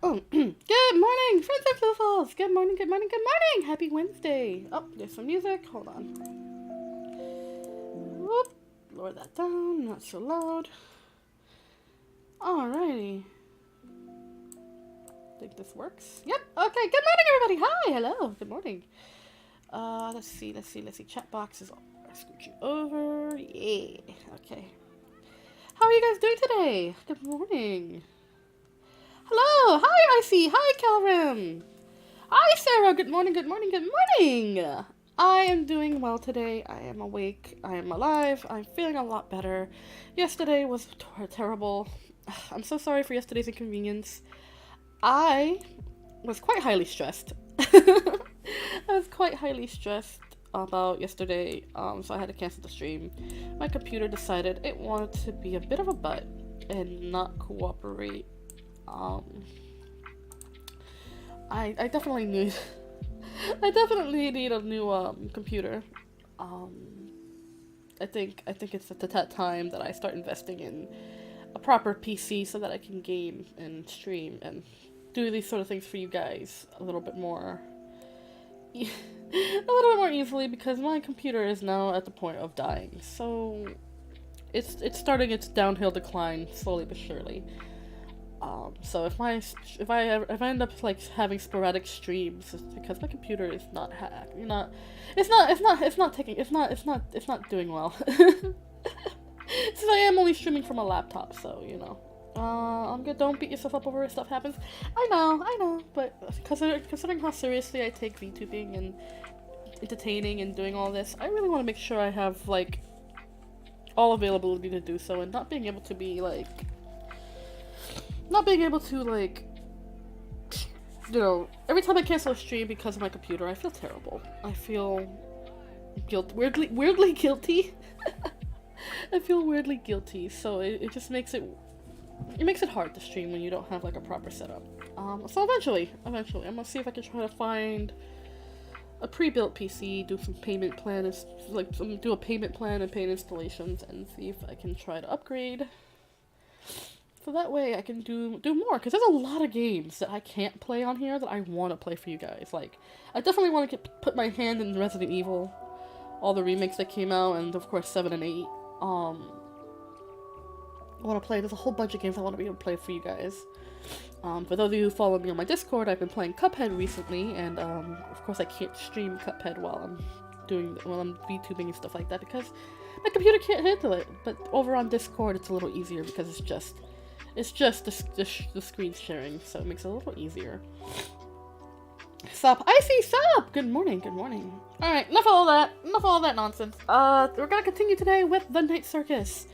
Oh, good morning, friends and Floofles. Good morning, good morning, good morning. Happy Wednesday. Oh, there's some music. Hold on. Whoop. Lower that down. Not so loud. Alrighty. Think this works. Yep. Okay. Good morning, everybody. Hi. Hello. Good morning. Let's see. Chat box is. I'll scooch you over. Yeah. Okay. How are you guys doing today? Good morning. Hello. Hi, Icy. Hi, Calvin. Hi, Sarah. Good morning, good morning, good morning. I am doing well today. I am awake. I am alive. I'm feeling a lot better. Yesterday was terrible. I'm so sorry for yesterday's inconvenience. I was quite highly stressed. I was quite highly stressed about yesterday, so I had to cancel the stream. My computer decided it wanted to be a bit of a butt and not cooperate. I definitely need a new computer. I think it's at that time that I start investing in a proper PC so that I can game and stream and do these sort of things for you guys a little bit more easily, because my computer is now at the point of dying. So it's starting its downhill decline slowly but surely. So if I end up like having sporadic streams, it's because my computer is not hacked. It's not doing well. Since I am only streaming from a laptop, so I'm good. Don't beat yourself up over if stuff happens. I know, but considering how seriously I take VTubing and entertaining and doing all this, I really want to make sure I have like all availability to do so, and not being able to every time I cancel a stream because of my computer, I feel terrible. I feel weirdly guilty. I feel weirdly guilty, so it just makes it hard to stream when you don't have like a proper setup. So eventually, I'm gonna see if I can try to find a pre-built PC, do some payment plan, do a payment plan and paid installations, and see if I can try to upgrade. So that way I can do more, because there's a lot of games that I can't play on here that I want to play for you guys. Like, I definitely want to put my hand in Resident Evil, all the remakes that came out, and of course 7 and 8. I want to play, there's a whole bunch of games I want to be able to play for you guys. For those of you who follow me on my Discord, I've been playing Cuphead recently, and of course I can't stream Cuphead while I'm VTubing and stuff like that, because my computer can't handle it. But over on Discord it's a little easier, because it's just the screen sharing, so it makes it a little easier. Sup, Icy, sup! Good morning, good morning. Alright, enough of all that nonsense. We're gonna continue today with the Night Circus.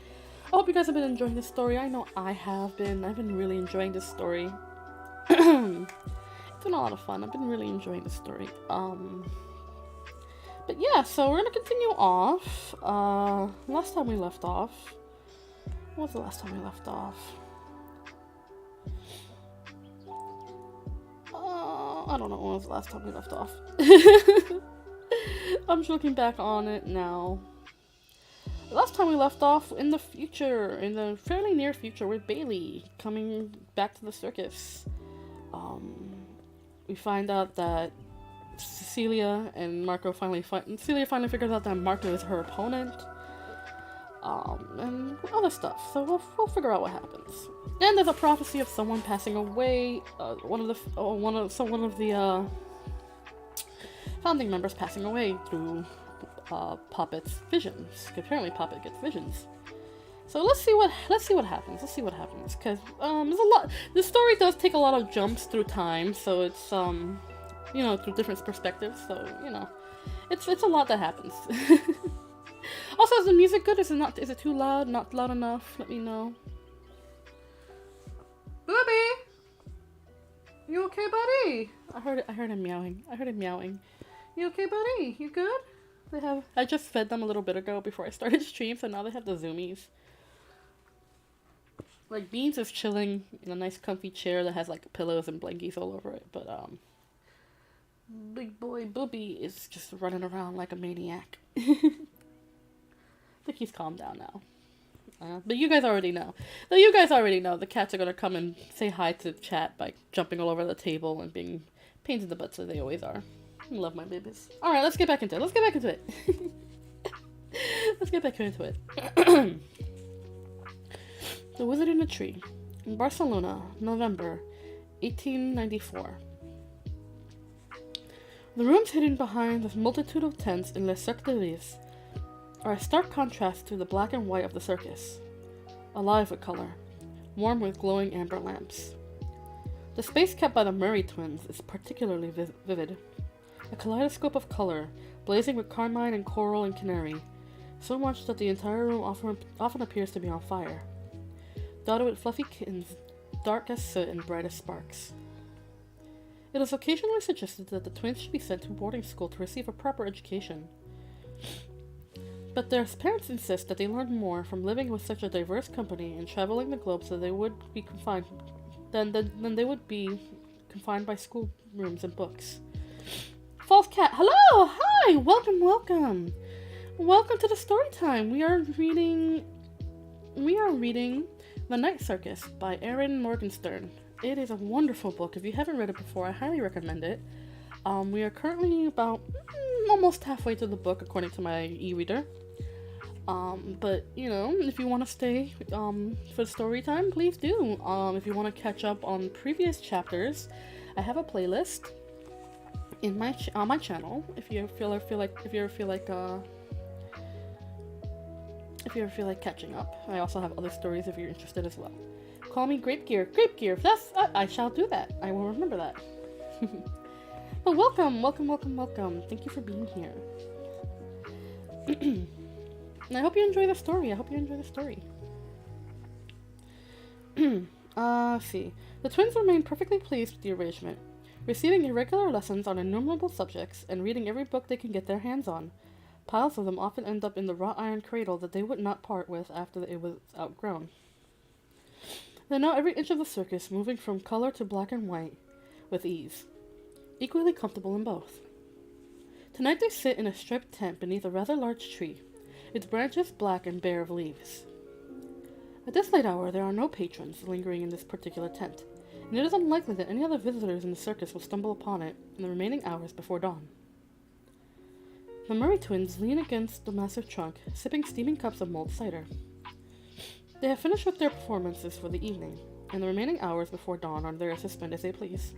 I hope you guys have been enjoying this story. I know I have been. I've been really enjoying this story. It's been a lot of fun. I've been really enjoying this story. But yeah, so we're gonna continue off. Last time we left off. What was the last time we left off? I don't know when was the last time we left off. I'm just looking back on it now. The last time we left off in the future, in the fairly near future, with Bailey coming back to the circus. We find out that Celia finally figures out that Marco is her opponent. And other stuff. So we'll figure out what happens. And there's a prophecy of someone passing away. One of the founding members passing away through Puppet's visions. Apparently, Puppet gets visions. So let's see what happens. Because there's a lot. This story does take a lot of jumps through time. So it's through different perspectives. So it's a lot that happens. Also, is the music good? Is it too loud? Not loud enough? Let me know. Booby! You okay, buddy? I heard him meowing. You okay, buddy? You good? I just fed them a little bit ago before I started stream, so now they have the zoomies. Like, Beans is chilling in a nice comfy chair that has like pillows and blankies all over it, but big boy Booby is just running around like a maniac. I think he's calmed down now. But you guys already know. So you guys already know the cats are gonna come and say hi to the chat by jumping all over the table and being pains in the butts as they always are. I love my babies. Alright, let's get back into it. Let's get back into it. Let's get back into it. The Wizard in the Tree. In Barcelona, November 1894. The rooms hidden behind the multitude of tents in Les Cirque de Lives are a stark contrast to the black and white of the circus, alive with color, warm with glowing amber lamps. The space kept by the Murray twins is particularly vivid, a kaleidoscope of color, blazing with carmine and coral and canary, so much that the entire room often appears to be on fire, dotted with fluffy kittens, dark as soot and bright as sparks. It is occasionally suggested that the twins should be sent to boarding school to receive a proper education. But their parents insist that they learn more from living with such a diverse company and traveling the globe so they would be confined than they would be confined by school rooms and books. False Cat, hello! Hi! Welcome, welcome! Welcome to the Storytime. We are reading The Night Circus by Erin Morgenstern. It is a wonderful book. If you haven't read it before, I highly recommend it. We are currently about almost halfway through the book according to my e-reader. But, you know, if you want to stay for story time, please do. If you want to catch up on previous chapters, I have a playlist in on my channel. If you ever feel like catching up, I also have other stories if you're interested as well. Call me Grape Gear. Grape Gear. That's I shall do that. I will remember that. But welcome. Thank you for being here. And I hope you enjoy the story. See. The twins remain perfectly pleased with the arrangement, receiving irregular lessons on innumerable subjects and reading every book they can get their hands on. Piles of them often end up in the wrought iron cradle that they would not part with after it was outgrown. They know every inch of the circus, moving from color to black and white with ease, equally comfortable in both. Tonight they sit in a striped tent beneath a rather large tree, its branches black and bare of leaves. At this late hour there are no patrons lingering in this particular tent, and it is unlikely that any other visitors in the circus will stumble upon it in the remaining hours before dawn. The Murray twins lean against the massive trunk, sipping steaming cups of mulled cider. They have finished with their performances for the evening, and the remaining hours before dawn are theirs to spend as they please.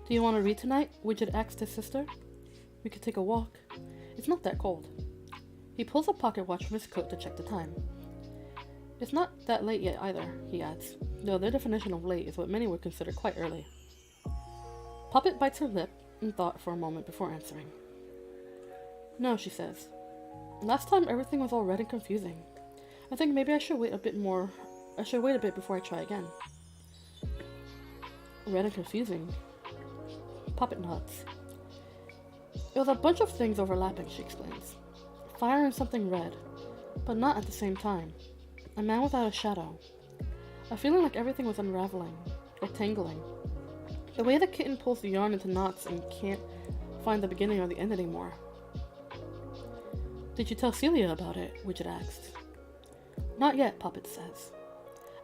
Do you want to read tonight? Widget asked his sister. We could take a walk. It's not that cold. He pulls a pocket watch from his coat to check the time. It's not that late yet either, he adds, though their definition of late is what many would consider quite early. Poppet bites her lip in thought for a moment before answering. No, she says. Last time everything was all red and confusing. I think maybe I should wait a bit before I try again. Red and confusing? Poppet nods. It was a bunch of things overlapping, she explains. Fire and something red, but not at the same time. A man without a shadow. A feeling like everything was unraveling, or tangling. The way the kitten pulls the yarn into knots and can't find the beginning or the end anymore. Did you tell Celia about it? Widget asked. Not yet, Poppet says.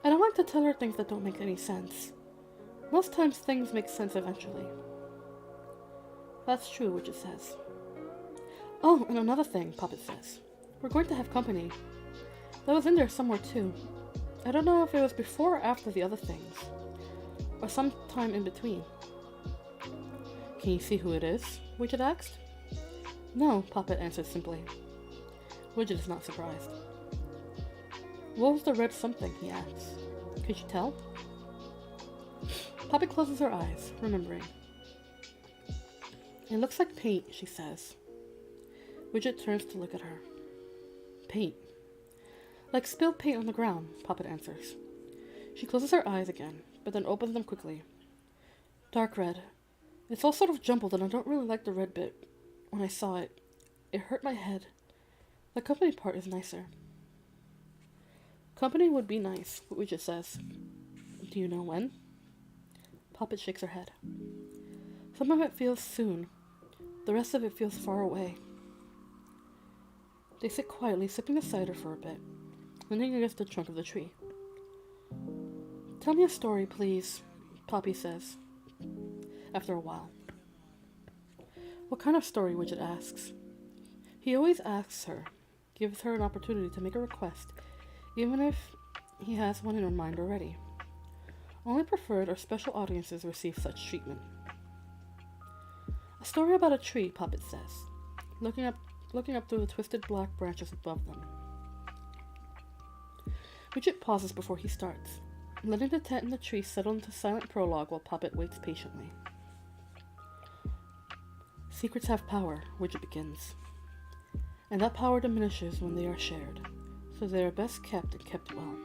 I don't like to tell her things that don't make any sense. Most times things make sense eventually. That's true, Widget says. Oh, and another thing, Poppet says. We're going to have company. That was in there somewhere too. I don't know if it was before or after the other things. Or sometime in between. Can you see who it is? Widget asked. No, Poppet answered simply. Widget is not surprised. What was the red something, he asks. Could you tell? Poppet closes her eyes, remembering. It looks like paint, she says. Widget turns to look at her. Paint. Like spilled paint on the ground, Poppet answers. She closes her eyes again, but then opens them quickly. Dark red. It's all sort of jumbled and I don't really like the red bit. When I saw it, it hurt my head. The company part is nicer. Company would be nice, Widget says. Do you know when? Poppet shakes her head. Some of it feels soon. The rest of it feels far away. They sit quietly, sipping the cider for a bit. leaning against the trunk of the tree. "Tell me a story, please," Poppy says, after a while. "What kind of story?" Widget asks. He always asks her, gives her an opportunity to make a request, even if he has one in her mind already. Only preferred or special audiences receive such treatment. "A story about a tree," Poppet says, looking up through the twisted black branches above them. Widget pauses before he starts, letting the tent and the tree settle into silent prologue while Poppet waits patiently. "Secrets have power," Widget begins, "and that power diminishes when they are shared, so they are best kept and kept well.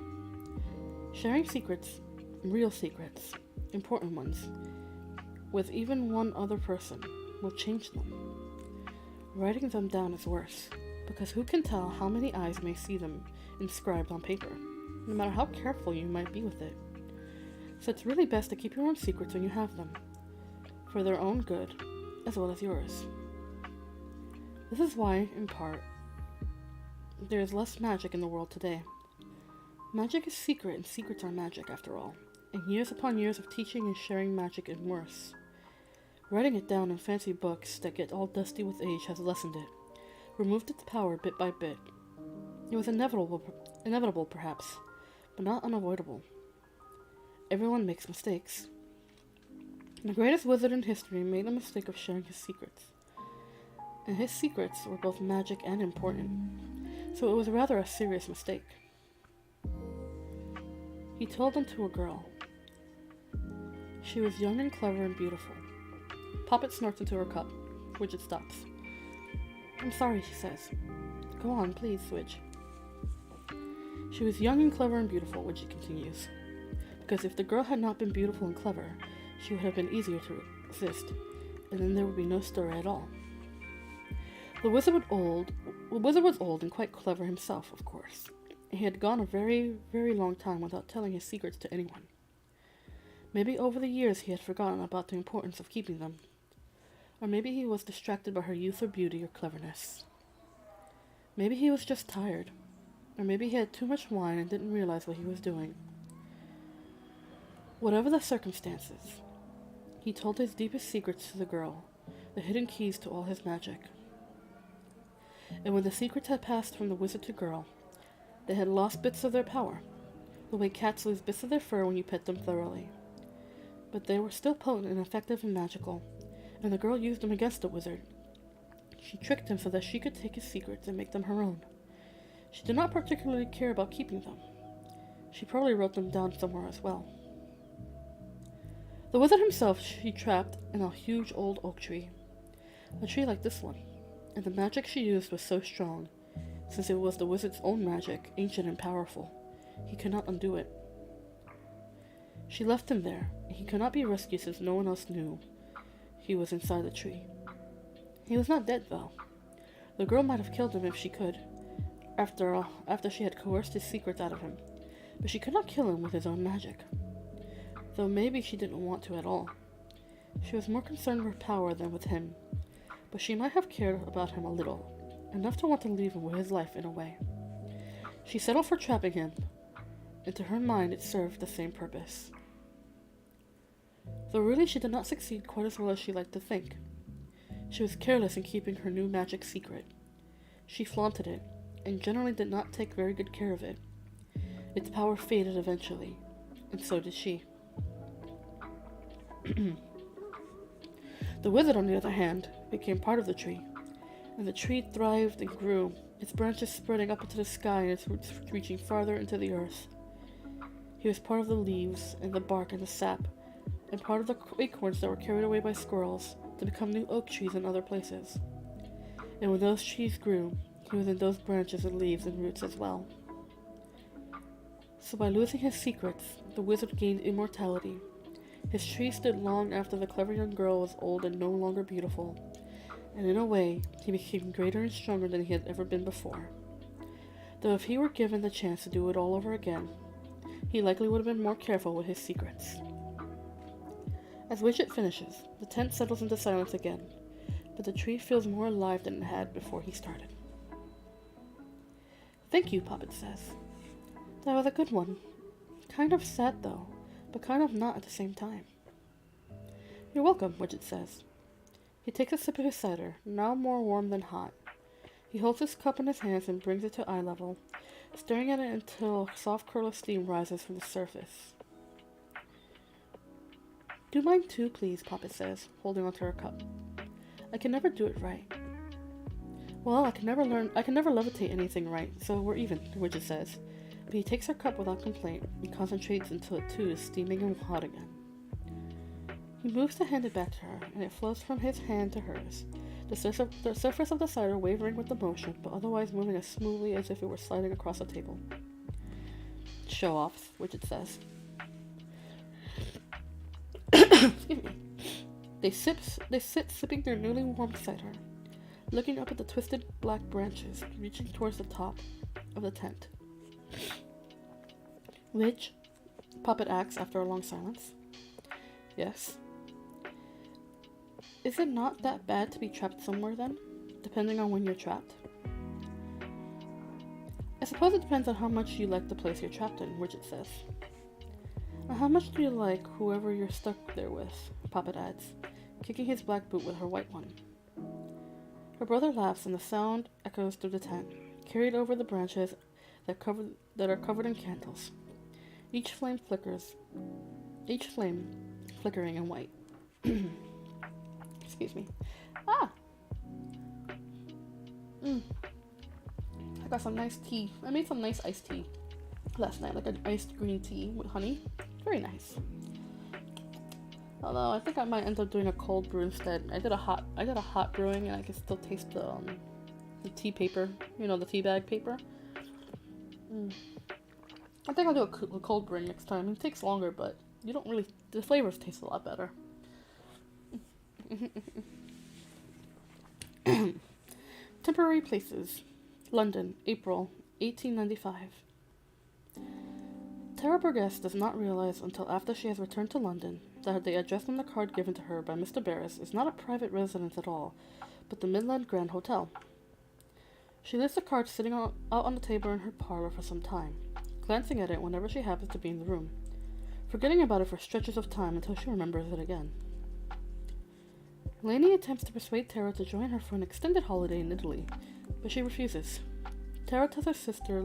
Sharing secrets, real secrets, important ones, with even one other person, will change them. Writing them down is worse, because who can tell how many eyes may see them inscribed on paper, no matter how careful you might be with it. So it's really best to keep your own secrets when you have them, for their own good, as well as yours. This is why, in part, there is less magic in the world today. Magic is secret, and secrets are magic, after all, and years upon years of teaching and sharing magic and worse. Writing it down in fancy books that get all dusty with age has lessened it, removed its power bit by bit. It was inevitable perhaps, but not unavoidable. Everyone makes mistakes. The greatest wizard in history made the mistake of sharing his secrets. And his secrets were both magic and important, so it was rather a serious mistake. He told them to a girl. She was young and clever and beautiful. Poppet snorts into her cup. Widget stops. "I'm sorry," she says. "Go on, please, Widge." "She was young and clever and beautiful," Widget continues, "because if the girl had not been beautiful and clever, she would have been easier to resist, and then there would be no story at all. The wizard was old and quite clever himself, of course. He had gone a very, very long time without telling his secrets to anyone. Maybe over the years he had forgotten about the importance of keeping them. Or maybe he was distracted by her youth or beauty or cleverness. Maybe he was just tired. Or maybe he had too much wine and didn't realize what he was doing. Whatever the circumstances, he told his deepest secrets to the girl, the hidden keys to all his magic. And when the secrets had passed from the wizard to girl, they had lost bits of their power, the way cats lose bits of their fur when you pet them thoroughly. But they were still potent and effective and magical, and the girl used them against the wizard. She tricked him so that she could take his secrets and make them her own. She did not particularly care about keeping them. She probably wrote them down somewhere as well. The wizard himself she trapped in a huge old oak tree, a tree like this one, and the magic she used was so strong, since it was the wizard's own magic, ancient and powerful, he could not undo it. She left him there, and he could not be rescued since no one else knew he was inside the tree. He was not dead, though. The girl might have killed him if she could, after she had coerced his secrets out of him, but she could not kill him with his own magic. Though maybe she didn't want to at all. She was more concerned with power than with him, but she might have cared about him a little, enough to want to leave him with his life in a way. She settled for trapping him, and to her mind it served the same purpose. Though really she did not succeed quite as well as she liked to think. She was careless in keeping her new magic secret. She flaunted it, and generally did not take very good care of it. Its power faded eventually, and so did she. The wizard, on the other hand, became part of the tree, and the tree thrived and grew, its branches spreading up into the sky and its roots reaching farther into the earth. He was part of the leaves and the bark and the sap, and part of the acorns that were carried away by squirrels to become new oak trees in other places. And when those trees grew, he was in those branches and leaves and roots as well. So by losing his secrets, the wizard gained immortality. His tree stood long after the clever young girl was old and no longer beautiful, and in a way, he became greater and stronger than he had ever been before. Though if he were given the chance to do it all over again, he likely would have been more careful with his secrets. As Widget finishes, the tent settles into silence again, but the tree feels more alive than it had before he started. "Thank you," Poppet says. That was a good one. Kind of sad, though, but kind of not at the same time. You're welcome, Widget says. He takes a sip of his cider, now more warm than hot. He holds his cup in his hands and brings it to eye level, staring at it until a soft curl of steam rises from the surface. Do mine too, please, Poppet says, holding onto her cup. I can never do it right. Well, I can never levitate anything right, so we're even, Widget says. But he takes her cup without complaint and concentrates until it too is steaming and hot again. He moves to hand it back to her, and it flows from his hand to hers, the surface of the cider wavering with the motion, but otherwise moving as smoothly as if it were sliding across a table. Show-offs, Widget says. Excuse me. They sit sipping their newly warmed cider, looking up at the twisted black branches reaching towards the top of the tent. Which? Poppet asks after a long silence. Yes. Is it not that bad to be trapped somewhere then, depending on when you're trapped? I suppose it depends on how much you like the place you're trapped in, Widget says. And how much do you like whoever you're stuck there with, Poppet adds, kicking his black boot with her white one. Her brother laughs and the sound echoes through the tent, carried over the branches that are covered in candles. Each flame flickering in white. Excuse me. I got some nice tea. I made some nice iced tea last night, like an iced green tea with honey. Very nice. Although I think I might end up doing a cold brew instead. I did a hot brewing, and I can still taste the tea paper. You know, the tea bag paper. I think I'll do a cold brewing next time. It takes longer, but the flavors taste a lot better. Temporary places. London, April, 1895. Tara Burgess does not realize until after she has returned to London that the address on the card given to her by Mr. Barris is not a private residence at all, but the Midland Grand Hotel. She leaves the card sitting out on the table in her parlor for some time, glancing at it whenever she happens to be in the room, forgetting about it for stretches of time until she remembers it again. Lainey attempts to persuade Tara to join her for an extended holiday in Italy, but she refuses. Tara tells her sister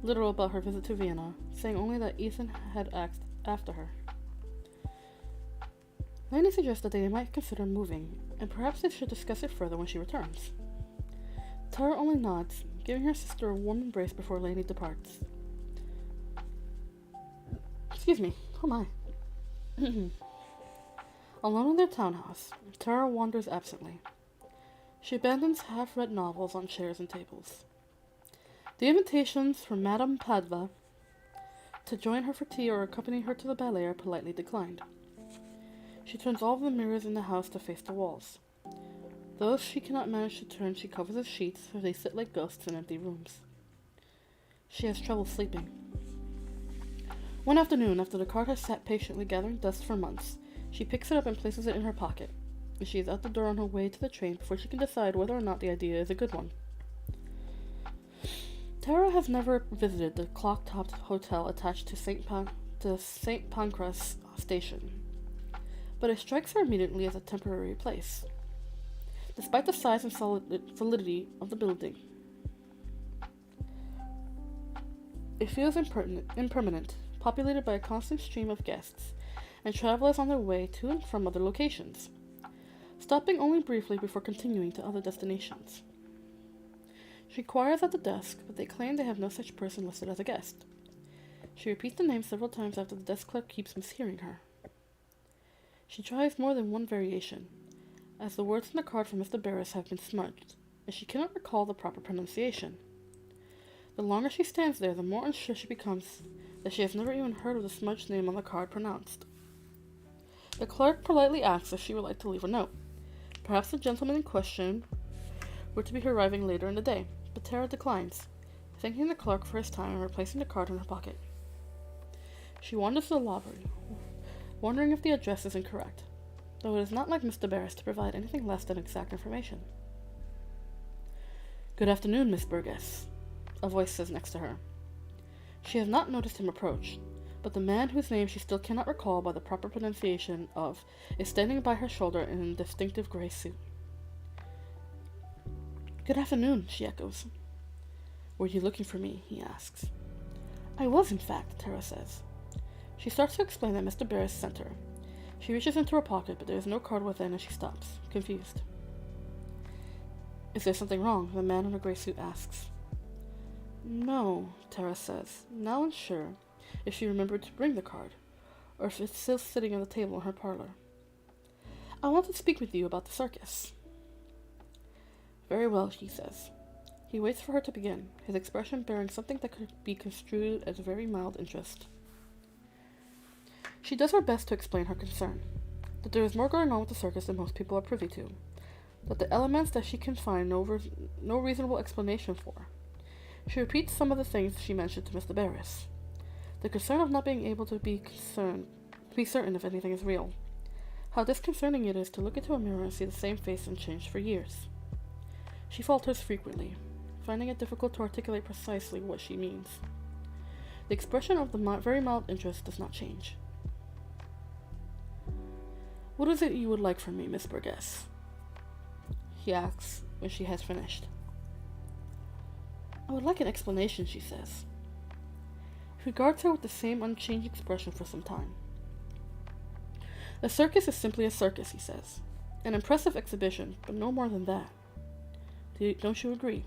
little about her visit to Vienna, saying only that Ethan had asked after her. Lainey suggests that they might consider moving, and perhaps they should discuss it further when she returns. Tara only nods, giving her sister a warm embrace before Lainey departs. Excuse me, oh my. Alone in their townhouse, Tara wanders absently. She abandons half-read novels on chairs and tables. The invitations from Madame Padva to join her for tea or accompany her to the ballet are politely declined. She turns all of the mirrors in the house to face the walls. Those she cannot manage to turn she covers with sheets so they sit like ghosts in empty rooms. She has trouble sleeping. One afternoon, after the card has sat patiently gathering dust for months, she picks it up and places it in her pocket, and she is out the door on her way to the train before she can decide whether or not the idea is a good one. Tara has never visited the clock-topped hotel attached to St. Pancras station, but it strikes her immediately as a temporary place. Despite the size and solidity of the building, it feels impermanent, populated by a constant stream of guests and travelers on their way to and from other locations, stopping only briefly before continuing to other destinations. She inquires at the desk, but they claim they have no such person listed as a guest. She repeats the name several times after the desk clerk keeps mishearing her. She tries more than one variation, as the words in the card from Mr. Barris have been smudged, and she cannot recall the proper pronunciation. The longer she stands there, the more unsure she becomes that she has never even heard of the smudged name on the card pronounced. The clerk politely asks if she would like to leave a note. Perhaps the gentleman in question were to be arriving later in the day, but Tara declines, thanking the clerk for his time and replacing the card in her pocket. She wanders to the lobby, wondering if the address is incorrect, though it is not like Mr. Barris to provide anything less than exact information. "Good afternoon, Miss Burgess," a voice says next to her. She has not noticed him approach, but the man whose name she still cannot recall by the proper pronunciation of is standing by her shoulder in a distinctive gray suit. "Good afternoon," she echoes. "Were you looking for me?" he asks. "I was, in fact," Tara says. She starts to explain that Mr. Barris sent her. She reaches into her pocket, but there is no card within, and she stops, confused. "Is there something wrong?" the man in the gray suit asks. "No," Tara says, now unsure if she remembered to bring the card, or if it's still sitting on the table in her parlor. "I want to speak with you about the circus." "Very well," he says. He waits for her to begin, his expression bearing something that could be construed as very mild interest. She does her best to explain her concern, that there is more going on with the circus than most people are privy to, that the elements that she can find no reasonable explanation for. She repeats some of the things she mentioned to Mr. Barris. The concern of not being able to be certain if anything is real. How disconcerting it is to look into a mirror and see the same face unchanged for years. She falters frequently, finding it difficult to articulate precisely what she means. The expression of the very mild interest does not change. "What is it you would like from me, Miss Burgess?" he asks when she has finished. "I would like an explanation," she says. He regards her with the same unchanged expression for some time. "The circus is simply a circus," he says. "An impressive exhibition, but no more than that. Don't you agree?"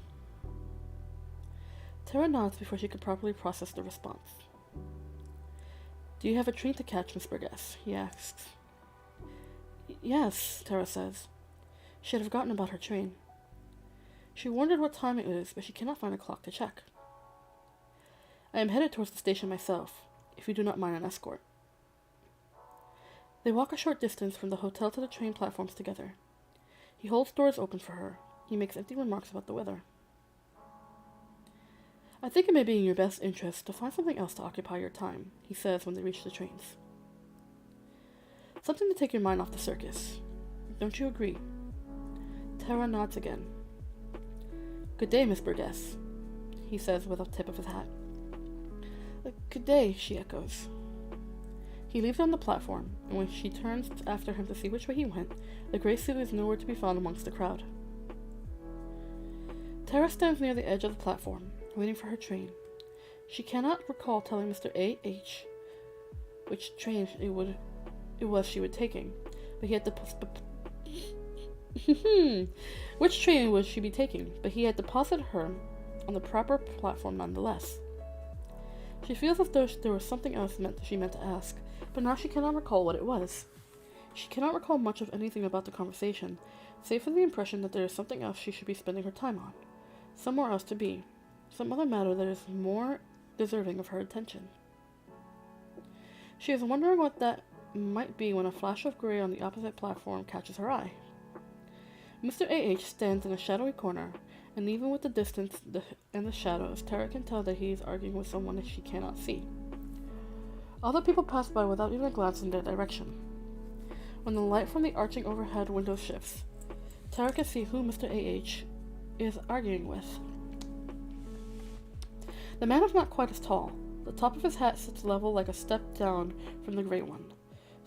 Tara nods before she could properly process the response. "Do you have a train to catch, Miss Burgess?" he asks. "Yes," Tara says. She had forgotten about her train. She wondered what time it was, but she cannot find a clock to check. "I am headed towards the station myself, if you do not mind an escort." They walk a short distance from the hotel to the train platforms together. He holds doors open for her. He makes empty remarks about the weather. "I think it may be in your best interest to find something else to occupy your time," he says when they reach the trains. "Something to take your mind off the circus. Don't you agree?" Tara nods again. "Good day, Miss Burgess," he says with a tip of his hat. "Good day," she echoes. He leaves her on the platform, and when she turns after him to see which way he went, the gray suit is nowhere to be found amongst the crowd. Tara stands near the edge of the platform, waiting for her train. She cannot recall telling Mr. A.H. which train it was she was taking, but he had which train would she be taking, but he had deposited her on the proper platform nonetheless. She feels as though there was something else she meant to ask, but now she cannot recall what it was. She cannot recall much of anything about the conversation, save for the impression that there is something else she should be spending her time on, somewhere else to be, some other matter that is more deserving of her attention. She is wondering what that might be when a flash of gray on the opposite platform catches her eye. Mr. A.H. stands in a shadowy corner, and even with the distance and the shadows, Tara can tell that he is arguing with someone that she cannot see. Other people pass by without even a glance in their direction. When the light from the arching overhead window shifts, Tara can see who Mr. A.H. is arguing with. The man is not quite as tall. The top of his hat sits level like a step down from the gray one.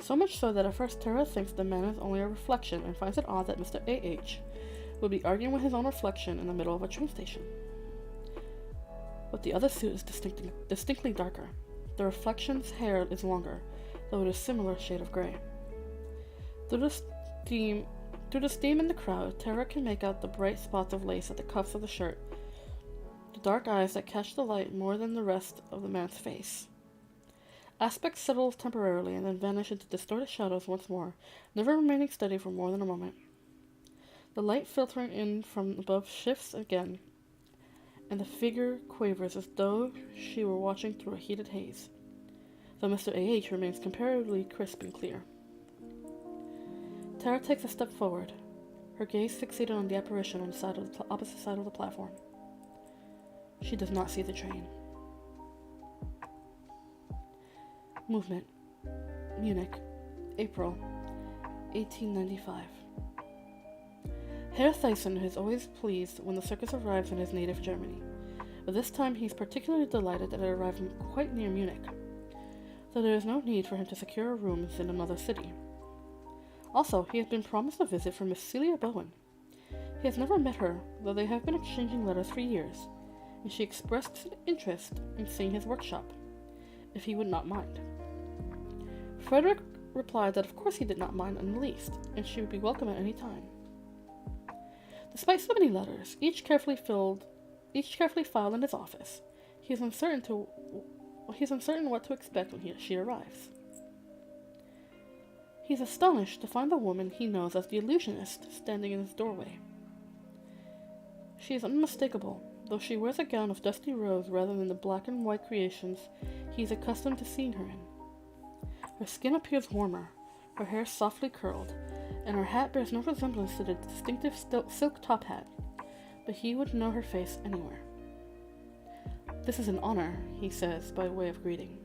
So much so that at first Tara thinks the man is only a reflection and finds it odd that Mr. A.H. would be arguing with his own reflection in the middle of a train station. But the other suit is distinctly darker. The reflection's hair is longer, though it is a similar shade of gray. Through the steam in the crowd, Tara can make out the bright spots of lace at the cuffs of the shirt, the dark eyes that catch the light more than the rest of the man's face. Aspects settle temporarily and then vanish into distorted shadows once more, never remaining steady for more than a moment. The light filtering in from above shifts again, and the figure quavers as though she were watching through a heated haze, though Mr. A.H. remains comparatively crisp and clear. Tara takes a step forward, her gaze fixated on the apparition on the opposite side of the platform. She does not see the train. Movement. Munich, April, 1895. Herr Thyssen is always pleased when the circus arrives in his native Germany, but this time he's particularly delighted that it arrived quite near Munich, so there is no need for him to secure rooms in another city. Also, he has been promised a visit from Miss Celia Bowen. He has never met her, though they have been exchanging letters for years, and she expressed an interest in seeing his workshop, if he would not mind. Frederick replied that of course he did not mind in the least, and she would be welcome at any time. Despite so many letters, each carefully filed in his office, he is uncertain what to expect when she arrives. He is astonished to find the woman he knows as the illusionist standing in his doorway. She is unmistakable, though she wears a gown of dusty rose rather than the black and white creations he is accustomed to seeing her in. Her skin appears warmer, her hair softly curled, and her hat bears no resemblance to the distinctive silk top hat, but he would know her face anywhere. "This is an honor," he says by way of greeting.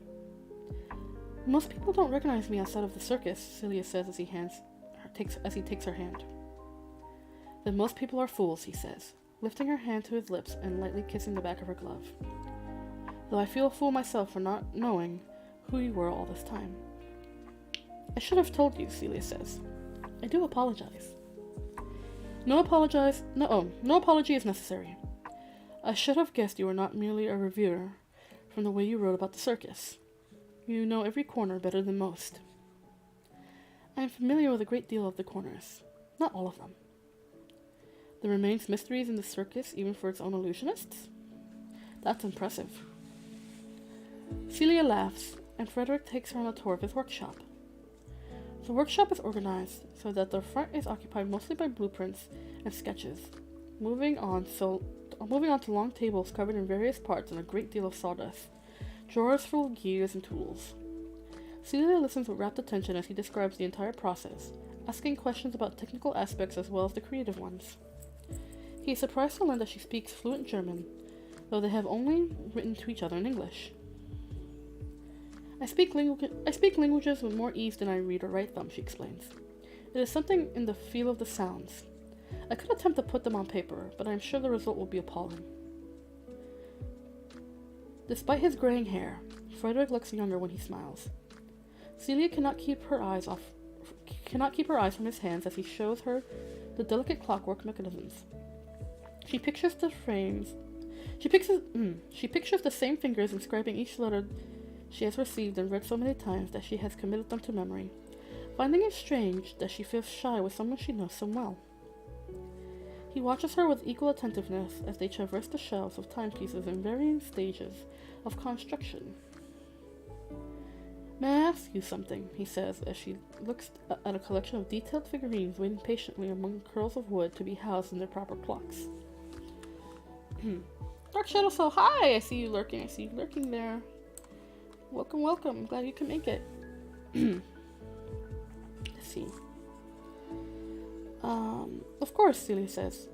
"Most people don't recognize me outside of the circus," Celia says as he takes her hand. "Then most people are fools," he says, lifting her hand to his lips and lightly kissing the back of her glove. "Though I feel a fool myself for not knowing who you were all this time." "I should have told you," Celia says. "I do apologize." No apology is necessary. "I should have guessed you were not merely a reviewer from the way you wrote about the circus. You know every corner better than most." "I am familiar with a great deal of the corners. Not all of them." "There remains mysteries in the circus even for its own illusionists?" "That's impressive." Celia laughs, and Frederick takes her on a tour of his workshop. The workshop is organized so that the front is occupied mostly by blueprints and sketches, moving on to long tables covered in various parts and a great deal of sawdust, drawers full of gears and tools. Celia listens with rapt attention as he describes the entire process, asking questions about technical aspects as well as the creative ones. He is surprised to learn that she speaks fluent German, though they have only written to each other in English. I speak languages with more ease than I read or write them," she explains. "It is something in the feel of the sounds. I could attempt to put them on paper, but I am sure the result will be appalling." Despite his graying hair, Frederick looks younger when he smiles. Celia cannot keep her eyes from his hands as he shows her the delicate clockwork mechanisms. She pictures the same fingers inscribing each letter she has received and read so many times that she has committed them to memory, finding it strange that she feels shy with someone she knows so well. He watches her with equal attentiveness as they traverse the shelves of timepieces in varying stages of construction. "May I ask you something?" he says as she looks at a collection of detailed figurines waiting patiently among curls of wood to be housed in their proper clocks. Dark Shadow, so hi! I see you lurking there. Welcome. I'm glad you can make it. Let's see. Of course, Celia says,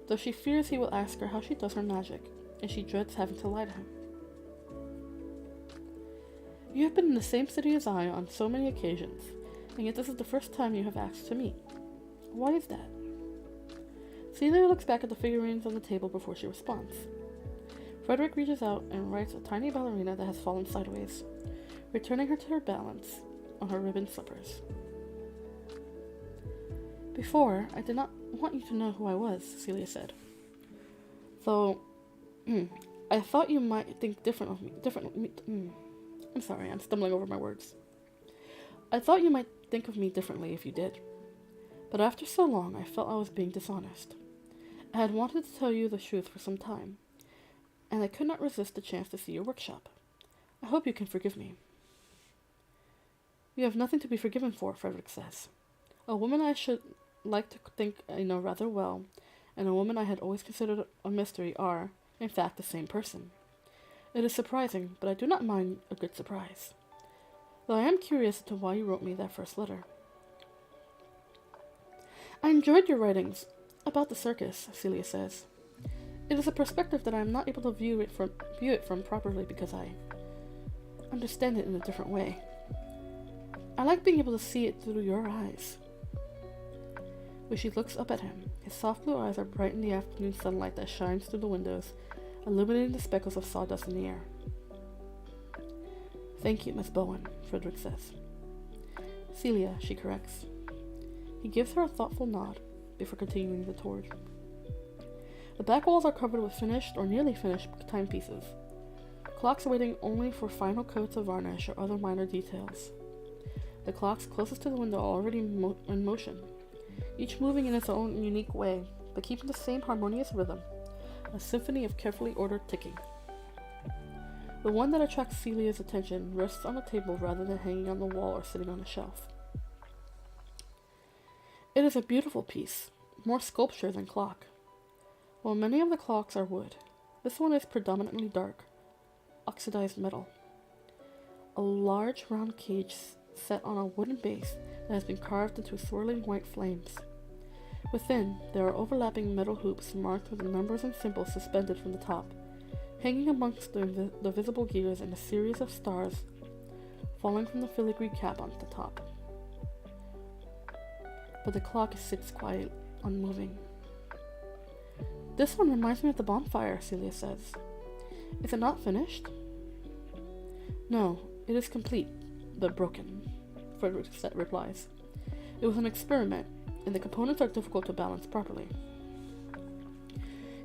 though she fears he will ask her how she does her magic, and she dreads having to lie to him. "You have been in the same city as I on so many occasions, and yet this is the first time you have asked to meet. Why is that?" Celia looks back at the figurines on the table before she responds. Frederick reaches out and writes a tiny ballerina that has fallen sideways, returning her to her balance on her ribbon slippers. "Before, I did not want you to know who I was," Celia said. "Though, I thought you might think I'm sorry, I'm stumbling over my words. I thought you might think of me differently if you did. But after so long, I felt I was being dishonest. I had wanted to tell you the truth for some time, and I could not resist the chance to see your workshop. I hope you can forgive me." "You have nothing to be forgiven for," Frederick says. "A woman I should like to think I know rather well, and a woman I had always considered a mystery are, in fact, the same person. It is surprising, but I do not mind a good surprise. Though I am curious as to why you wrote me that first letter." "I enjoyed your writings about the circus," Celia says. "It is a perspective that I am not able to view it from properly because I understand it in a different way. I like being able to see it through your eyes." When she looks up at him, his soft blue eyes are bright in the afternoon sunlight that shines through the windows illuminating the speckles of sawdust in the air. "Thank you, Miss Bowen," Frederick says. "Celia," she corrects. He gives her a thoughtful nod before continuing the tour. The back walls are covered with finished or nearly finished timepieces, clocks waiting only for final coats of varnish or other minor details. The clocks closest to the window are already in motion, each moving in its own unique way, but keeping the same harmonious rhythm, a symphony of carefully ordered ticking. The one that attracts Celia's attention rests on a table rather than hanging on the wall or sitting on a shelf. It is a beautiful piece, more sculpture than clock. While many of the clocks are wood, this one is predominantly dark, oxidized metal. A large round cage set on a wooden base that has been carved into swirling white flames. Within, there are overlapping metal hoops marked with the numbers and symbols suspended from the top, hanging amongst the visible gears and a series of stars falling from the filigree cap on the top. But the clock sits quiet, unmoving. "This one reminds me of the bonfire," Celia says. "Is it not finished?" "No, it is complete, but broken," Frederick replies. "It was an experiment, and the components are difficult to balance properly."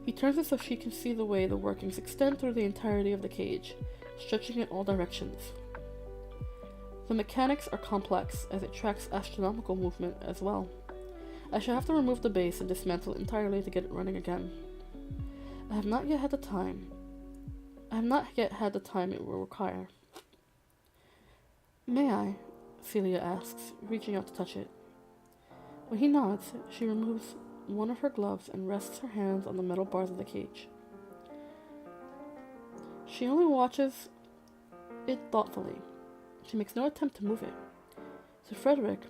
He turns it so she can see the way the workings extend through the entirety of the cage, stretching in all directions. The mechanics are complex, as it tracks astronomical movement as well. I shall have to remove the base and dismantle it entirely to get it running again. I have not yet had the time it will require. "May I?" Celia asks, reaching out to touch it. When he nods, she removes one of her gloves and rests her hands on the metal bars of the cage. She only watches it thoughtfully. She makes no attempt to move it. To Frederick,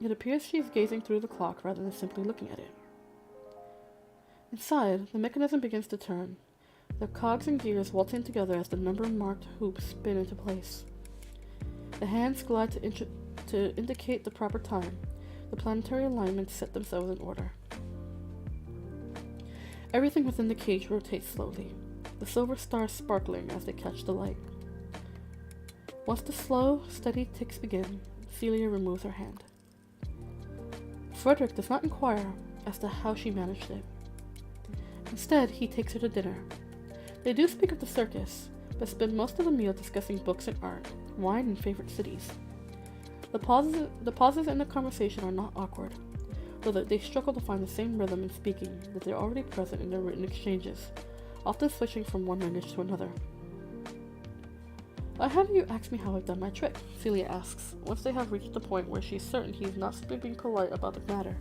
it appears she is gazing through the clock rather than simply looking at it. Inside, the mechanism begins to turn, the cogs and gears waltzing together as the number-marked hoops spin into place. The hands glide to indicate the proper time. The planetary alignments set themselves in order. Everything within the cage rotates slowly, the silver stars sparkling as they catch the light. Once the slow, steady ticks begin, Celia removes her hand. Frederick does not inquire as to how she managed it. Instead, he takes her to dinner. They do speak of the circus, but spend most of the meal discussing books and art, wine and favorite cities. The pauses in the conversation are not awkward, though they struggle to find the same rhythm in speaking that they are already present in their written exchanges, often switching from one language to another. "I have you ask me how I've done my trick," Celia asks, once they have reached the point where she is certain he is not simply being polite about the matter.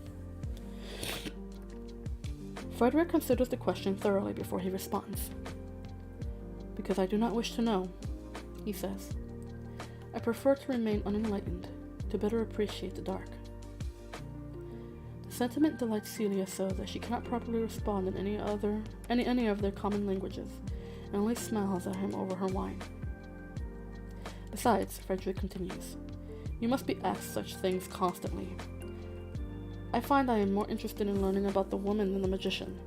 Frederick considers the question thoroughly before he responds. "Because I do not wish to know," he says. "I prefer to remain unenlightened, to better appreciate the dark." The sentiment delights Celia so that she cannot properly respond in any of their common languages, and only smiles at him over her wine. "Besides," Frederick continues, "you must be asked such things constantly. I find I am more interested in learning about the woman than the magician.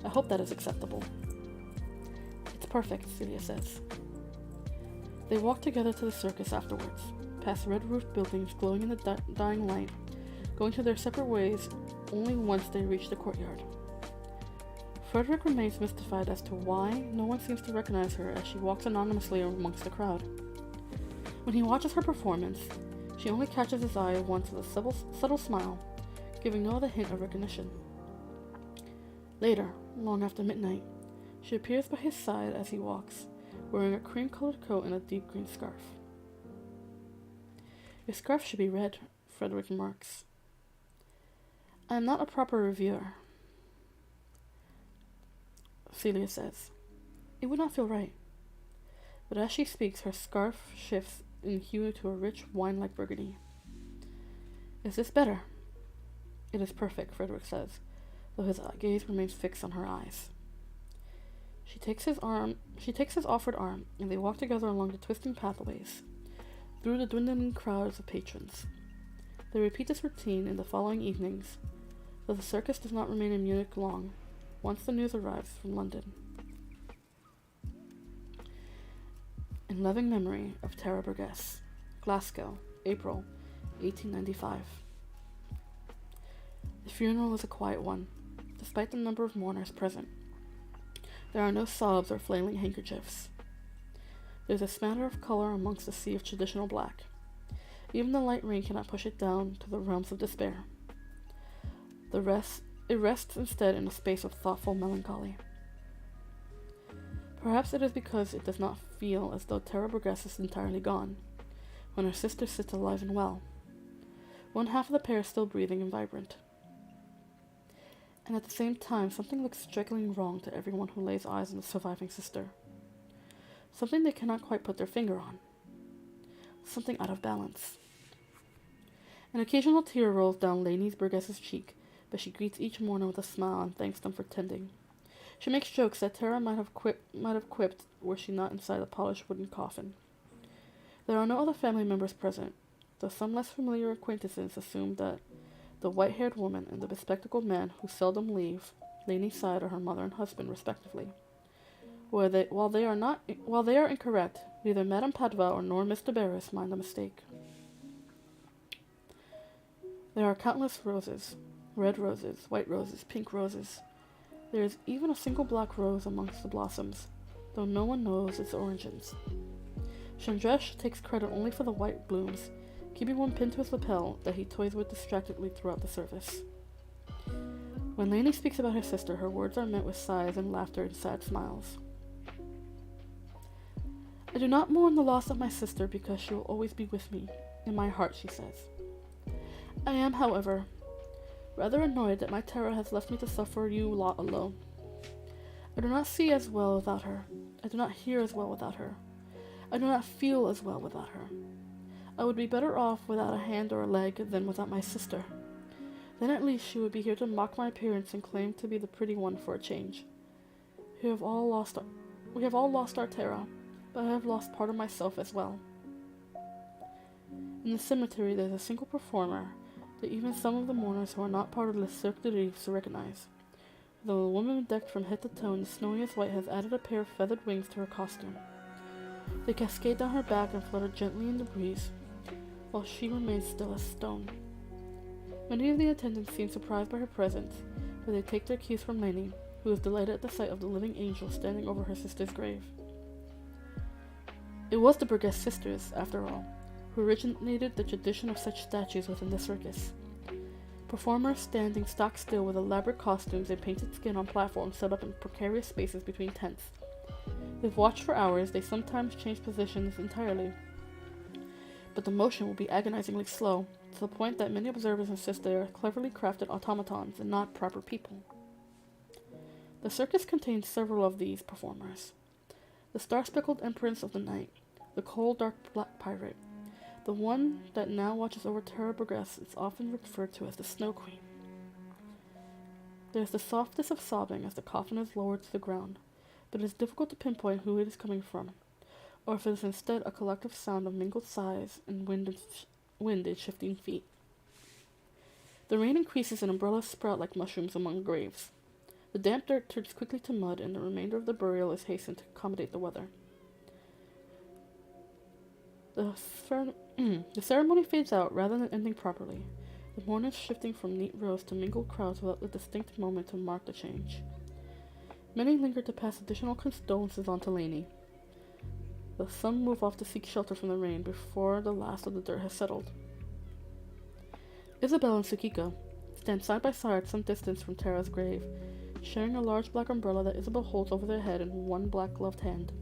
I hope that is acceptable." "It's perfect," Celia says. They walk together to the circus afterwards, past red-roofed buildings glowing in the dying light, going to their separate ways only once they reach the courtyard. Frederick remains mystified as to why no one seems to recognize her as she walks anonymously amongst the crowd. When he watches her performance, she only catches his eye once with a subtle smile, giving no other hint of recognition. Later, long after midnight, she appears by his side as he walks, wearing a cream-colored coat and a deep green scarf. "Your scarf should be red," Frederick remarks. "I am not a proper reviewer," Celia says. "It would not feel right." But as she speaks, her scarf shifts in hue to a rich, wine-like burgundy. "Is this better?" "It is perfect," Frederick says, though his gaze remains fixed on her eyes. She takes his offered arm, and they walk together along the twisting pathways, through the dwindling crowds of patrons. They repeat this routine in the following evenings, though the circus does not remain in Munich long, once the news arrives from London. In loving memory of Tara Burgess. Glasgow, April 1895. The funeral is a quiet one, despite the number of mourners present. There are no sobs or flailing handkerchiefs. There's a smatter of color amongst the sea of traditional black. Even the light rain cannot push it down to the realms of despair. It rests instead in a space of thoughtful melancholy. Perhaps it is because it does not feel as though Tara Burgess is entirely gone, when her sister sits alive and well. One half of the pair is still breathing and vibrant. And at the same time, something looks strikingly wrong to everyone who lays eyes on the surviving sister. Something they cannot quite put their finger on. Something out of balance. An occasional tear rolls down Lainey Burgess's cheek, but she greets each mourner with a smile and thanks them for tending. She makes jokes that Tara might have quipped were she not inside a polished wooden coffin. There are no other family members present, though some less familiar acquaintances assume that the white-haired woman and the bespectacled man who seldom leave Lainey's side are her mother and husband, respectively. While they are incorrect, neither Madame Padua nor Mr. Barris mind the mistake. There are countless roses, red roses, white roses, pink roses. There is even a single black rose amongst the blossoms, though no one knows its origins. Chandresh takes credit only for the white blooms, keeping one pinned to his lapel that he toys with distractedly throughout the service. When Lainey speaks about her sister, her words are met with sighs and laughter and sad smiles. I do not mourn the loss of my sister because she will always be with me, in my heart, she says. I am, however, rather annoyed that my Tara has left me to suffer you lot alone. I do not see as well without her. I do not hear as well without her. I do not feel as well without her. I would be better off without a hand or a leg than without my sister. Then at least she would be here to mock my appearance and claim to be the pretty one for a change. We have all lost our Tara, but I have lost part of myself as well. In the cemetery there is a single performer that even some of the mourners who are not part of the Cirque du Rêve recognize, though the woman decked from head to toe in the snowiest white has added a pair of feathered wings to her costume. They cascade down her back and flutter gently in the breeze, while she remains still as stone. Many of the attendants seem surprised by her presence, but they take their cues from Lainey, who is delighted at the sight of the living angel standing over her sister's grave. It was the Burgess sisters, after all, who originated the tradition of such statues within the circus. Performers standing stock still with elaborate costumes and painted skin on platforms set up in precarious spaces between tents. If watched for hours, they sometimes change positions entirely, but the motion will be agonizingly slow, to the point that many observers insist they are cleverly crafted automatons and not proper people. The circus contains several of these performers. The star-speckled empress of the night, the cold dark black pirate. The one that now watches over Tara Burgess is often referred to as the Snow Queen. There is the softness of sobbing as the coffin is lowered to the ground, but it is difficult to pinpoint who it is coming from, or if it is instead a collective sound of mingled sighs and wind and shifting feet. The rain increases and umbrellas sprout like mushrooms among graves. The damp dirt turns quickly to mud, and the remainder of the burial is hastened to accommodate the weather. The ceremony fades out rather than ending properly, the mourners shifting from neat rows to mingled crowds without the distinct moment to mark the change. Many linger to pass additional condolences on to Lainey, though some move off to seek shelter from the rain before the last of the dirt has settled. Isabel and Tsukiko stand side by side some distance from Tara's grave, sharing a large black umbrella that Isabel holds over their head in one black-gloved hand.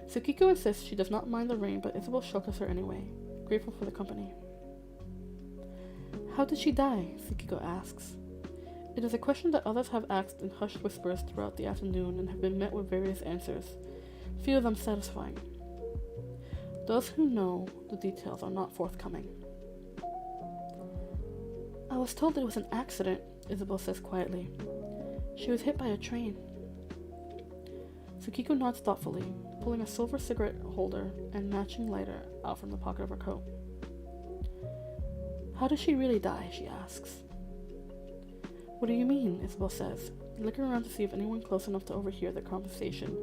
Tsukiko insists she does not mind the rain, but Isabel shelters her anyway, grateful for the company. How did she die? Tsukiko asks. It is a question that others have asked in hushed whispers throughout the afternoon and have been met with various answers, few of them satisfying. Those who know the details are not forthcoming. I was told it was an accident, Isabel says quietly. She was hit by a train. Tsukiko nods thoughtfully, pulling a silver cigarette holder and matching lighter out from the pocket of her coat. How did she really die? She asks. What do you mean? Isabel says, looking around to see if anyone close enough to overhear their conversation,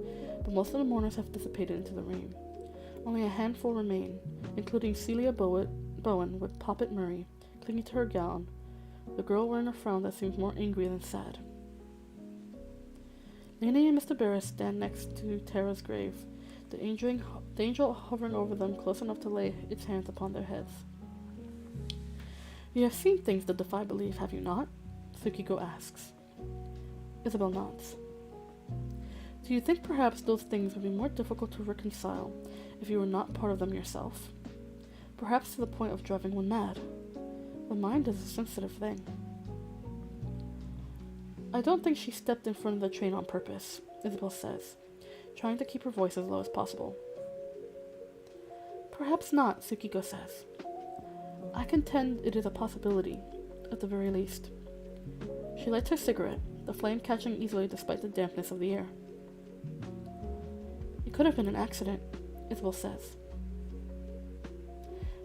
but most of the mourners have dissipated into the rain. Only a handful remain, including Celia Bowen with Poppet Murray clinging to her gown, the girl wearing a frown that seems more angry than sad. Lainey and Mr. Barris stand next to Tara's grave, the angel hovering over them close enough to lay its hands upon their heads. You have seen things that defy belief, have you not? Tsukiko asks. Isabel nods. Do you think perhaps those things would be more difficult to reconcile if you were not part of them yourself? Perhaps to the point of driving one mad. The mind is a sensitive thing. I don't think she stepped in front of the train on purpose, Isabel says, trying to keep her voice as low as possible. Perhaps not, Tsukiko says. I contend it is a possibility, at the very least. She lights her cigarette, the flame catching easily despite the dampness of the air. It could have been an accident, Isabel says.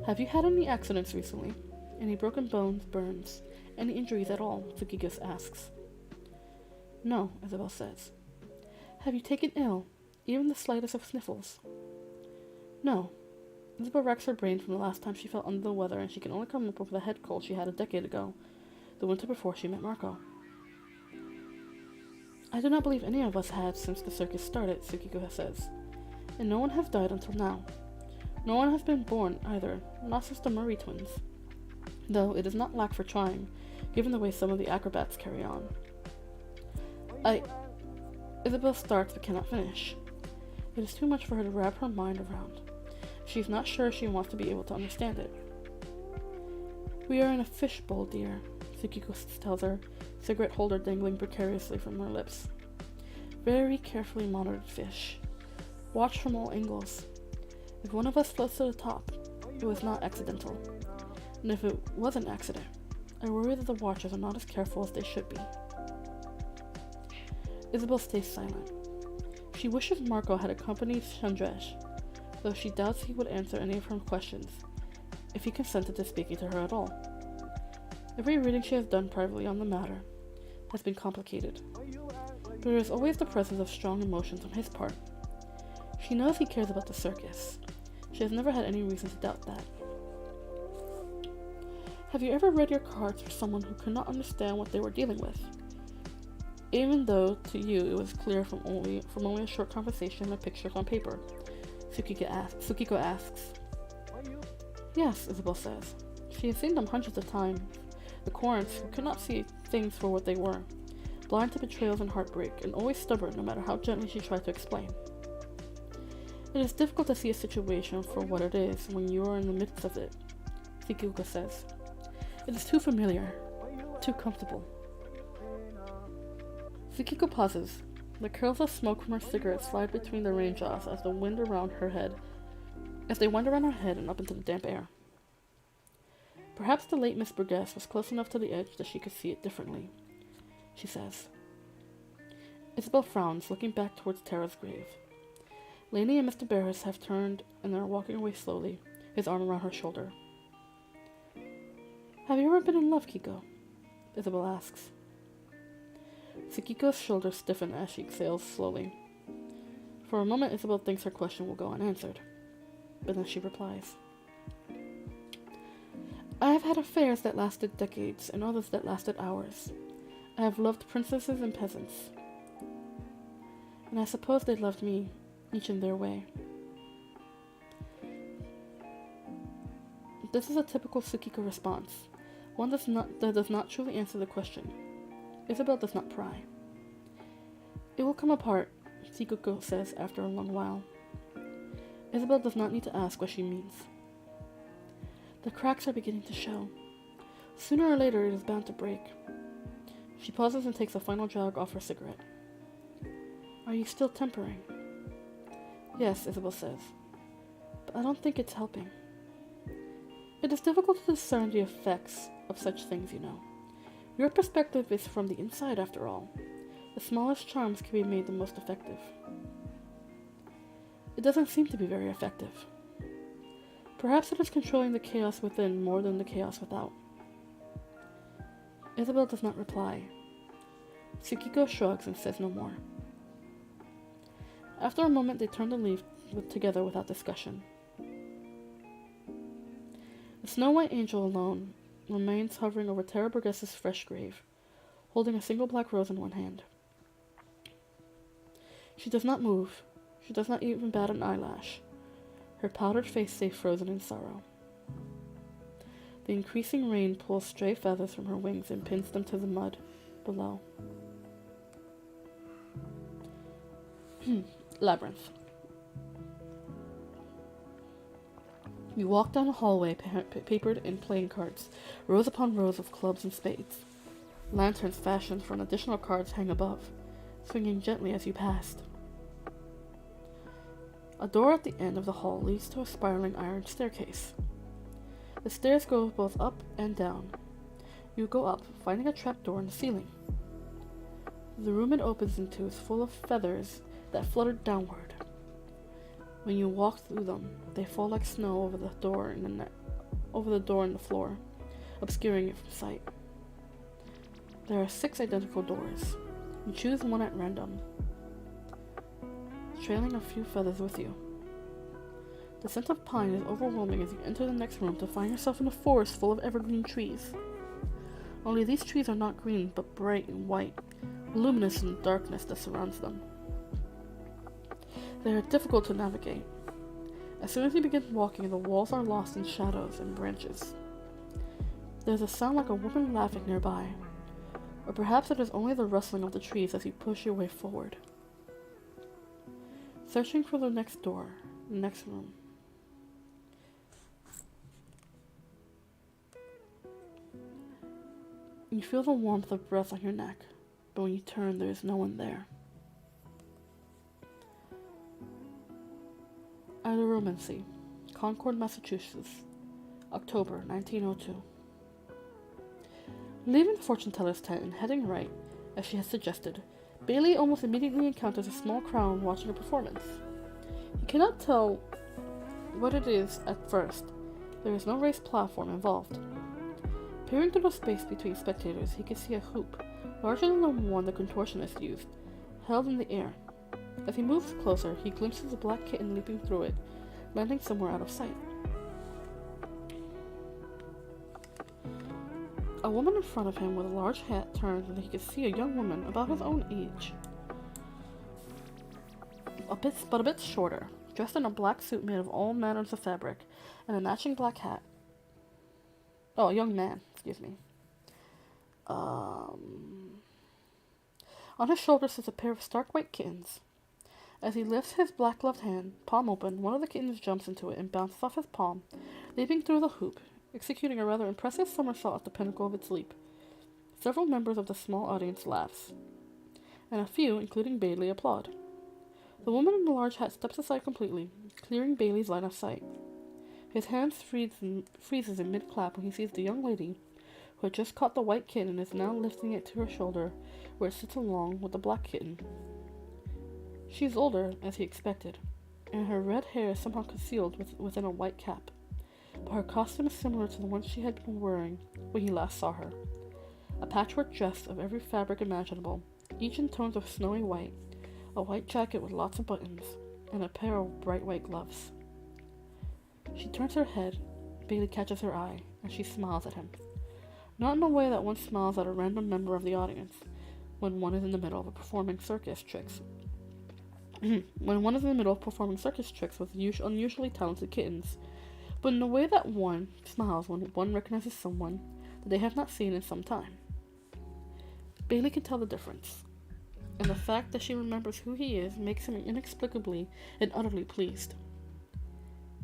Have you had any accidents recently? Any broken bones, burns, any injuries at all? Tsukiko asks. No, Isabel says. Have you taken ill, even the slightest of sniffles? No. Isabel racks her brain from the last time she felt under the weather, and she can only come up with a head cold she had a decade ago, the winter before she met Marco. I do not believe any of us had since the circus started, Tsukiko says, and no one has died until now. No one has been born either, not since the Murray twins, though it is not lack for trying, given the way some of the acrobats carry on. Isabel starts but cannot finish. It is too much for her to wrap her mind around. She is not sure she wants to be able to understand it. We are in a fishbowl, dear, Tsukiko tells her, cigarette holder dangling precariously from her lips. Very carefully monitored fish. Watched from all angles. If one of us floats to the top, it was not accidental. And if it was an accident, I worry that the watchers are not as careful as they should be. Isabel stays silent. She wishes Marco had accompanied Chandresh, though she doubts he would answer any of her questions, if he consented to speaking to her at all. Every reading she has done privately on the matter has been complicated, but there is always the presence of strong emotions on his part. She knows he cares about the circus. She has never had any reason to doubt that. Have you ever read your cards for someone who could not understand what they were dealing with? Even though, to you, it was clear from only a short conversation and pictures on paper, Tsukiko asks. Yes, Isabel says. She has seen them hundreds of times. The Corinths, who could not see things for what they were, blind to betrayals and heartbreak, and always stubborn no matter how gently she tried to explain. It is difficult to see a situation for what it is when you are in the midst of it, Tsukiko says. It is too familiar, too comfortable. Tsukiko pauses. The curls of smoke from her cigarette slide between the raindrops as they wind around her head and up into the damp air. Perhaps the late Miss Burgess was close enough to the edge that she could see it differently, she says. Isabel frowns, looking back towards Tara's grave. Lainey and Mr. Barris have turned and are walking away slowly, his arm around her shoulder. Have you ever been in love, Kiko? Isabel asks. Tsukiko's shoulders stiffen as she exhales slowly. For a moment, Isabel thinks her question will go unanswered, but then she replies. I have had affairs that lasted decades, and others that lasted hours. I have loved princesses and peasants. And I suppose they loved me, each in their way. This is a typical Tsukiko response, one that does not truly answer the question. Isabel does not pry. It will come apart, Tsukiko says after a long while. Isabel does not need to ask what she means. The cracks are beginning to show. Sooner or later it is bound to break. She pauses and takes a final drag off her cigarette. Are you still tempering? Yes, Isabel says. But I don't think it's helping. It is difficult to discern the effects of such things, you know. Your perspective is from the inside, after all. The smallest charms can be made the most effective. It doesn't seem to be very effective. Perhaps it is controlling the chaos within more than the chaos without. Isabel does not reply. Tsukiko shrugs and says no more. After a moment, they turn to leave together without discussion. The Snow-White Angel alone remains hovering over Terra Burgess's fresh grave, holding a single black rose in one hand. She does not move. She does not even bat an eyelash. Her powdered face stays frozen in sorrow. The increasing rain pulls stray feathers from her wings and pins them to the mud below. Labyrinth. You walk down a hallway papered in playing cards, rows upon rows of clubs and spades. Lanterns fashioned from additional cards hang above, swinging gently as you passed. A door at the end of the hall leads to a spiraling iron staircase. The stairs go both up and down. You go up, finding a trapdoor in the ceiling. The room it opens into is full of feathers that fluttered downward. When you walk through them, they fall like snow over the door and the floor, obscuring it from sight. There are 6 identical doors. You choose one at random, trailing a few feathers with you. The scent of pine is overwhelming as you enter the next room to find yourself in a forest full of evergreen trees. Only these trees are not green, but bright and white, luminous in the darkness that surrounds them. They are difficult to navigate. As soon as you begin walking, the walls are lost in shadows and branches. There's a sound like a woman laughing nearby, or perhaps it is only the rustling of the trees as you push your way forward. Searching for the next door, the next room. You feel the warmth of breath on your neck, but when you turn, there is no one there. Aeromancy, Concord, Massachusetts, October 1902. Leaving the fortune teller's tent and heading right, as she had suggested, Bailey almost immediately encounters a small crowd watching a performance. He cannot tell what it is at first. There is no raised platform involved. Peering through the space between spectators, he can see a hoop, larger than the one the contortionist used, held in the air. As he moves closer, he glimpses a black kitten leaping through it, landing somewhere out of sight. A woman in front of him with a large hat turns and he can see a young woman about his own age, but a bit shorter, dressed in a black suit made of all manners of fabric, and a matching black hat. Oh, a young man, excuse me. On his shoulder sits a pair of stark white kittens. As he lifts his black-gloved hand, palm open, one of the kittens jumps into it and bounces off his palm, leaping through the hoop, executing a rather impressive somersault at the pinnacle of its leap. Several members of the small audience laughs, and a few, including Bailey, applaud. The woman in the large hat steps aside completely, clearing Bailey's line of sight. His hand freezes in mid-clap when he sees the young lady, who had just caught the white kitten and is now lifting it to her shoulder, where it sits along with the black kitten. She is older, as he expected, and her red hair is somehow concealed within a white cap, but her costume is similar to the one she had been wearing when he last saw her. A patchwork dress of every fabric imaginable, each in tones of snowy white, a white jacket with lots of buttons, and a pair of bright white gloves. She turns her head, Bailey catches her eye, and she smiles at him. Not in a way that one smiles at a random member of the audience, when one is in the middle of performing circus tricks with unusually talented kittens, but in a way that one smiles when one recognizes someone that they have not seen in some time. Bailey can tell the difference, and the fact that she remembers who he is makes him inexplicably and utterly pleased.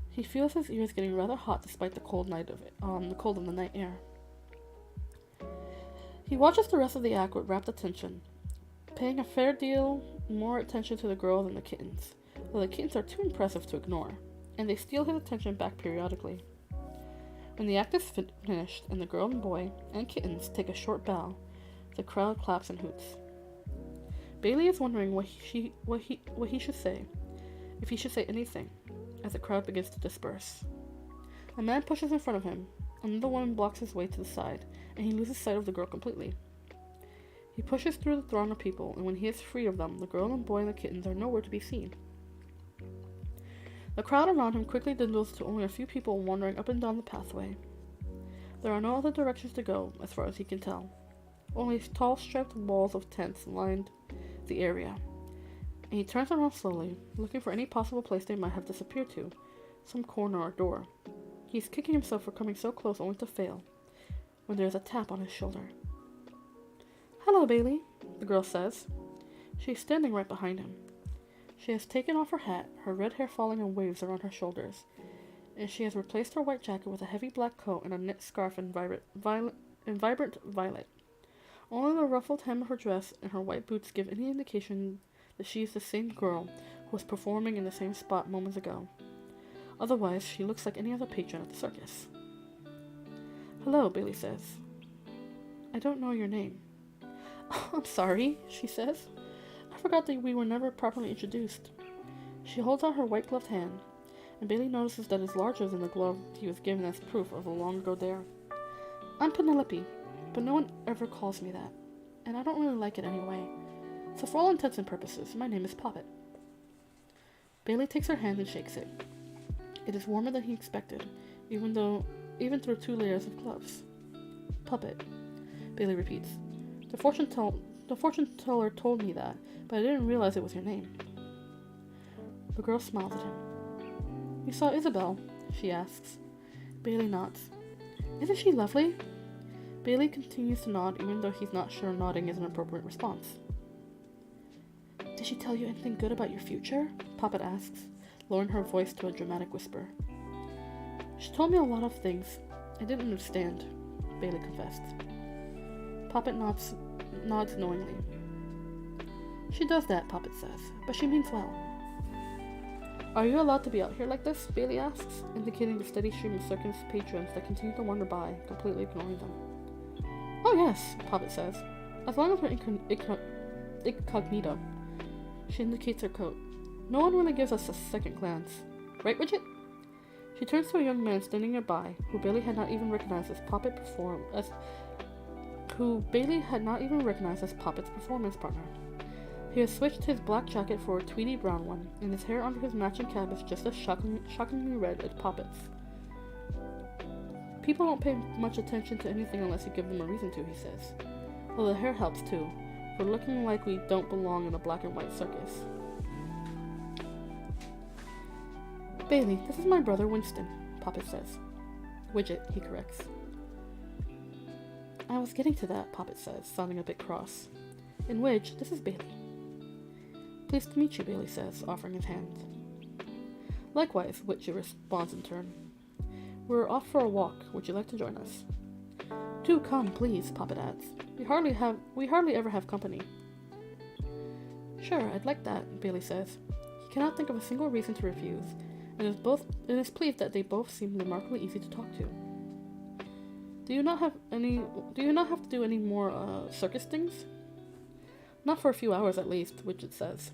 He feels his ears getting rather hot despite the cold of the night air. He watches the rest of the act with rapt attention, paying a fair deal more attention to the girl than the kittens, though the kittens are too impressive to ignore, and they steal his attention back periodically. When the act is finished and the girl and boy and kittens take a short bow, the crowd claps and hoots. Bailey is wondering what he should say, if he should say anything, as the crowd begins to disperse. A man pushes in front of him, another woman blocks his way to the side, and he loses sight of the girl completely. He pushes through the throng of people, and when he is free of them, the girl and boy and the kittens are nowhere to be seen. The crowd around him quickly dwindles to only a few people wandering up and down the pathway. There are no other directions to go, as far as he can tell. Only tall striped walls of tents lined the area. And he turns around slowly, looking for any possible place they might have disappeared to, some corner or door. He's kicking himself for coming so close only to fail, when there is a tap on his shoulder. "Hello, Bailey," the girl says. She's standing right behind him. She has taken off her hat, her red hair falling in waves around her shoulders, and she has replaced her white jacket with a heavy black coat and a knit scarf in vibrant violet. Only the ruffled hem of her dress and her white boots give any indication that she is the same girl who was performing in the same spot moments ago. Otherwise, she looks like any other patron at the circus. "Hello," Bailey says. "I don't know your name." "Oh, I'm sorry," she says. "I forgot that we were never properly introduced." She holds out her white-gloved hand, and Bailey notices that it's larger than the glove he was given as proof of a long-ago dare. "I'm Penelope, but no one ever calls me that, and I don't really like it anyway. So for all intents and purposes, my name is Poppet." Bailey takes her hand and shakes it. It is warmer than he expected, even through 2 layers of gloves. "Puppet," Bailey repeats. The fortune teller told me that, but I didn't realize it was your name." The girl smiles at him. "You saw Isabel?" she asks. Bailey nods. "Isn't she lovely?" Bailey continues to nod, even though he's not sure nodding is an appropriate response. "Did she tell you anything good about your future?" Poppet asks, lowering her voice to a dramatic whisper. "She told me a lot of things I didn't understand," Bailey confessed. Poppet nods knowingly. "She does that," Poppet says, "but she means well." "Are you allowed to be out here like this?" Bailey asks, indicating the steady stream of circus patrons that continue to wander by, completely ignoring them. "Oh yes," Poppet says, "as long as we're incognito." She indicates her coat. "No one really gives us a second glance. Right, Widget?" She turns to a young man standing nearby, who Bailey had not even recognized as Poppet's performance partner. He has switched his black jacket for a tweedy brown one, and his hair under his matching cap is just as shockingly red as Poppet's. "People don't pay much attention to anything unless you give them a reason to," he says. "Well, the hair helps too. We're looking like we don't belong in a black and white circus." "Bailey, this is my brother Winston," Poppet says. "Widget," he corrects. "I was getting to that," Poppet says, sounding a bit cross. "In which, this is Bailey." "Pleased to meet you," Bailey says, offering his hand. "Likewise," Widget responds in turn. "We're off for a walk. Would you like to join us?" "Do come, please," Poppet adds. We hardly ever have company." "Sure, I'd like that," Bailey says. He cannot think of a single reason to refuse, and is pleased that they both seem remarkably easy to talk to. Do you not have to do any more circus things?" "Not for a few hours at least," Widget says,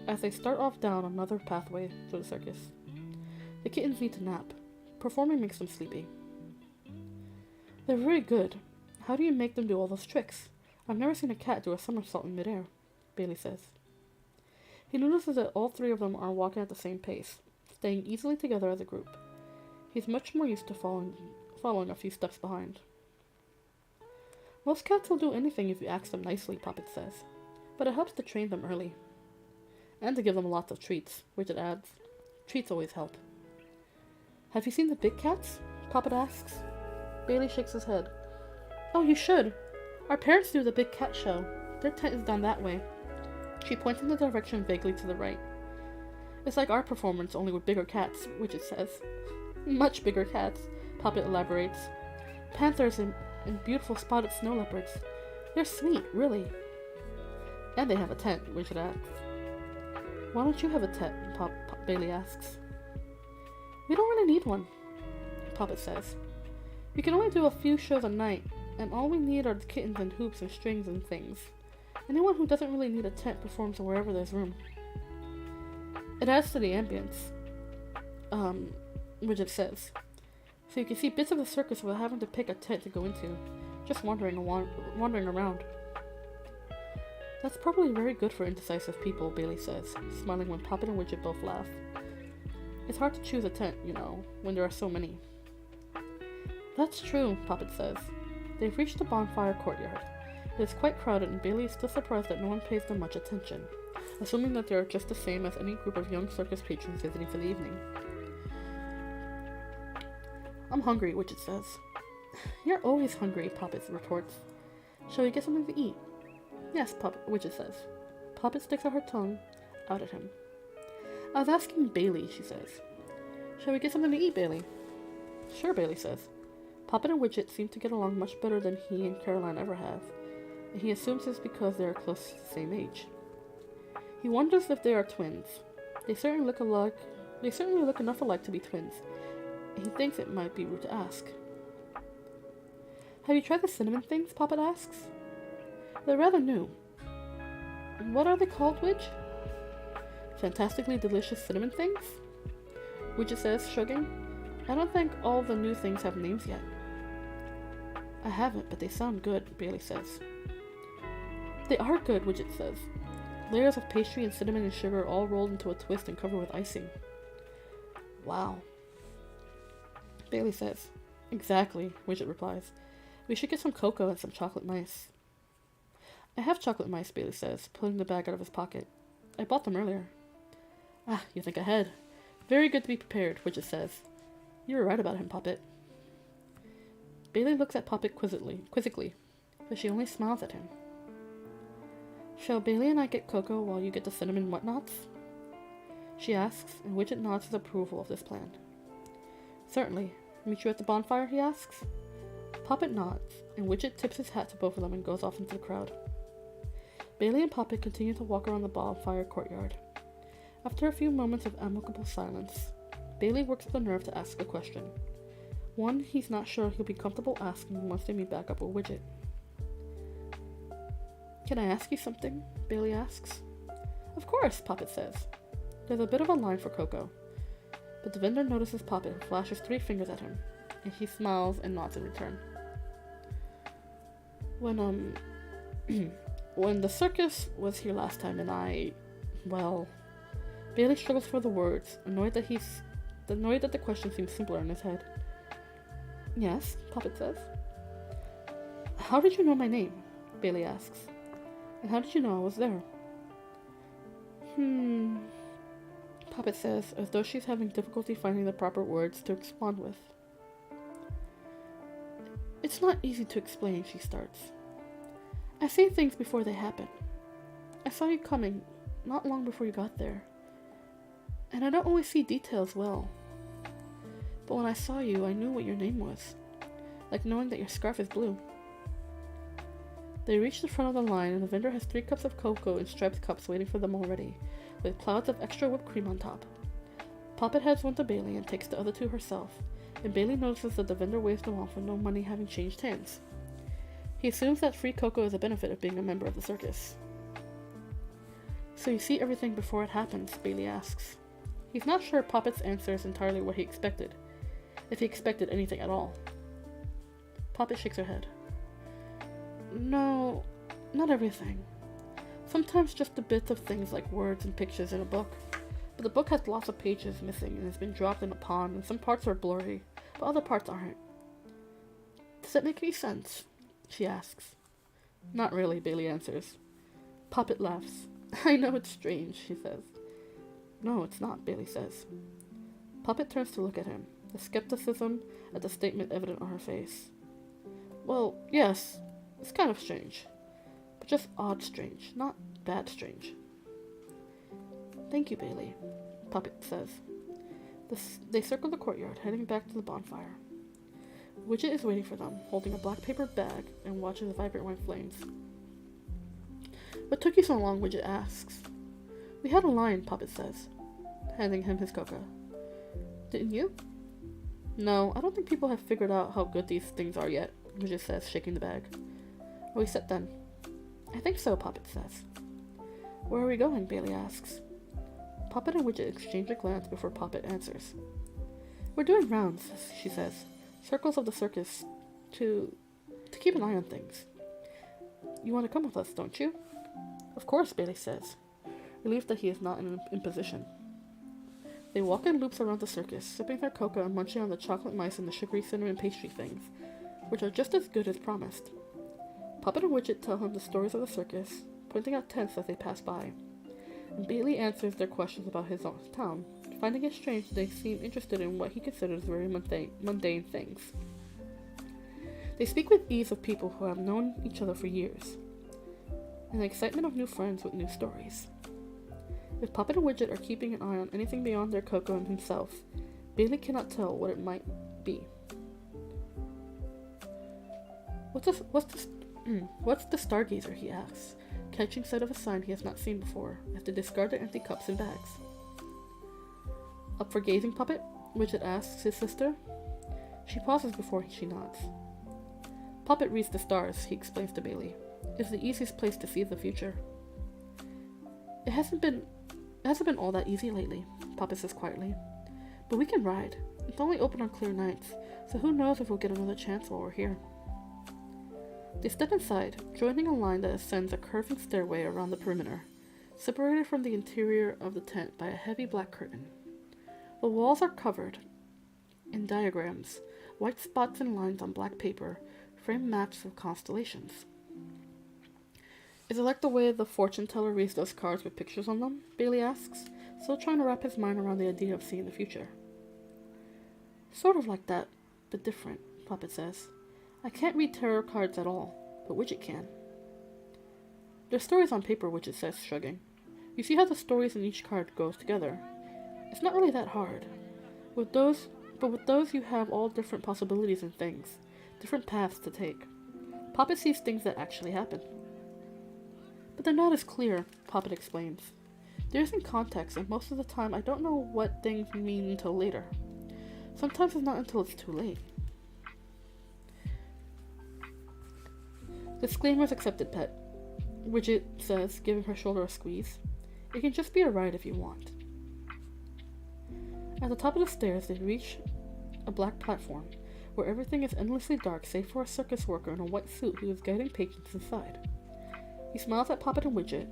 as they start off down another pathway through the circus. The kittens need to nap. Performing makes them sleepy. "They're very good. How do you make them do all those tricks? I've never seen a cat do a somersault in midair," Bailey says. He notices that all 3 of them are walking at the same pace, staying easily together as a group. He's much more used to following a few steps behind. "Most cats will do anything if you ask them nicely," Poppet says, "but it helps to train them early. And to give them lots of treats," Widget adds. "Treats always help." "Have you seen the big cats?" Poppet asks. Bailey shakes his head. "Oh, you should. Our parents do the big cat show. Their tent is down that way." She points in the direction vaguely to the right. "It's like our performance, only with bigger cats," Widget says. "Much bigger cats," Poppet elaborates. "Panthers and beautiful spotted snow leopards. They're sweet, really." "And they have a tent," Widget adds. "Why don't you have a tent?" Bailey asks. "We don't really need one," Poppet says. "We can only do a few shows a night, and all we need are the kittens and hoops and strings and things. Anyone who doesn't really need a tent performs wherever there's room." "It adds to the ambience," Widget says. "So you can see bits of the circus without having to pick a tent to go into, just wandering around." "That's probably very good for indecisive people," Bailey says, smiling when Poppet and Widget both laugh. It's hard to choose a tent, you know, when there are so many. That's true, Poppet says. They've reached the bonfire courtyard. It is quite crowded, and Bailey is still surprised that no one pays them much attention, assuming that they are just the same as any group of young circus patrons visiting for the evening. I'm hungry, Widget says. You're always hungry, Poppet retorts. Shall we get something to eat? Yes, Widget says. Poppet sticks out her tongue out at him. I was asking Bailey, she says. Shall we get something to eat, Bailey? Sure, Bailey says. Poppet and Widget seem to get along much better than he and Caroline ever have, and he assumes it's because they are close to the same age. He wonders if they are twins. They certainly look enough alike to be twins, and he thinks it might be rude to ask. Have you tried the cinnamon things? Poppet asks. They're rather new. What are they called, Widge? Fantastically delicious cinnamon things? Widget says, shrugging. I don't think all the new things have names yet. I haven't, but they sound good, Bailey says. They are good, Widget says. Layers of pastry and cinnamon and sugar all rolled into a twist and covered with icing. Wow. Bailey says. Exactly, Widget replies. We should get some cocoa and some chocolate mice. I have chocolate mice, Bailey says, pulling the bag out of his pocket. I bought them earlier. Ah, you think ahead. Very good to be prepared, Widget says. You were right about him, Poppet. Bailey looks at Poppet quizzically, but she only smiles at him. Shall Bailey and I get cocoa while you get the cinnamon whatnots? She asks, and Widget nods his approval of this plan. Certainly. Meet you at the bonfire, he asks. Poppet nods, and Widget tips his hat to both of them and goes off into the crowd. Bailey and Poppet continue to walk around the bonfire courtyard. After a few moments of amicable silence, Bailey works up the nerve to ask a question. One he's not sure he'll be comfortable asking once they meet back up with Widget. Can I ask you something? Bailey asks. Of course, Poppet says. There's a bit of a line for Coco, but the vendor notices Poppet and flashes 3 fingers at him, and he smiles and nods in return. When the circus was here last time and Bailey struggles for the words, annoyed that the question seems simpler in his head. Yes, Poppet says. How did you know my name? Bailey asks. And how did you know I was there? Poppet says, as though she's having difficulty finding the proper words to respond with. It's not easy to explain, she starts. I see things before they happen. I saw you coming not long before you got there. And I don't always see details well. But when I saw you, I knew what your name was. Like knowing that your scarf is blue. They reach the front of the line, and the vendor has 3 cups of cocoa in striped cups waiting for them already, with clouds of extra whipped cream on top. Poppet hands one to Bailey and takes the other 2 herself, and Bailey notices that the vendor waves them off with no money having changed hands. He assumes that free cocoa is a benefit of being a member of the circus. So you see everything before it happens? Bailey asks. He's not sure Poppet's answer is entirely what he expected, if he expected anything at all. Poppet shakes her head. No, not everything. Sometimes just the bits of things like words and pictures in a book. But the book has lots of pages missing and has been dropped in a pond, and some parts are blurry, but other parts aren't. Does that make any sense? She asks. Not really, Bailey answers. Poppet laughs. I know it's strange, she says. No, it's not, Bailey says. Poppet turns to look at him, the skepticism at the statement evident on her face. Well, yes, it's kind of strange. But just odd strange, not bad strange. Thank you, Bailey, Poppet says. They circle the courtyard, heading back to the bonfire. Widget is waiting for them, holding a black paper bag and watching the vibrant white flames. What took you so long? Widget asks. We had a line, Poppet says, handing him his cocoa. Didn't you? No, I don't think people have figured out how good these things are yet, Widget says, shaking the bag. Are we set then? I think so, Poppet says. Where are we going? Bailey asks. Poppet and Widget exchange a glance before Poppet answers. We're doing rounds, she says. Circles of the circus to keep an eye on things. You want to come with us, don't you? Of course, Bailey says, relieved that he is not in imposition. They walk in loops around the circus, sipping their cocoa and munching on the chocolate mice and the sugary cinnamon pastry things, which are just as good as promised. Puppet and Widget tell him the stories of the circus, pointing out tents as they pass by, and Bailey answers their questions about his own town, finding it strange that they seem interested in what he considers very mundane things. They speak with ease of people who have known each other for years, and the excitement of new friends with new stories. If Puppet and Widget are keeping an eye on anything beyond their Coco and himself, Bailey cannot tell what it might be. What's the stargazer, he asks, catching sight of a sign he has not seen before, as they discard their empty cups and bags. Up for gazing, Puppet? Widget asks his sister. She pauses before she nods. Puppet reads the stars, he explains to Bailey. It's the easiest place to see the future. It hasn't been all that easy lately, Puppet says quietly. But we can ride. It's only open on clear nights, so who knows if we'll get another chance while we're here. They step inside, joining a line that ascends a curving stairway around the perimeter, separated from the interior of the tent by a heavy black curtain. The walls are covered in diagrams, white spots and lines on black paper, frame maps of constellations. Is it like the way the fortune teller reads those cards with pictures on them? Bailey asks, still trying to wrap his mind around the idea of seeing the future. Sort of like that, but different, Puppet says. I can't read tarot cards at all, but Widget can. There's stories on paper, Widget says, shrugging. You see how the stories in each card goes together. It's not really that hard. With those you have all different possibilities and things, different paths to take. Puppet sees things that actually happen. But they're not as clear, Puppet explains. There isn't context, and most of the time I don't know what things mean until later. Sometimes it's not until it's too late. Disclaimers accepted, pet, Widget says, giving her shoulder a squeeze. It can just be a ride if you want. At the top of the stairs, they reach a black platform, where everything is endlessly dark save for a circus worker in a white suit who is guiding patrons inside. He smiles at Puppet and Widget,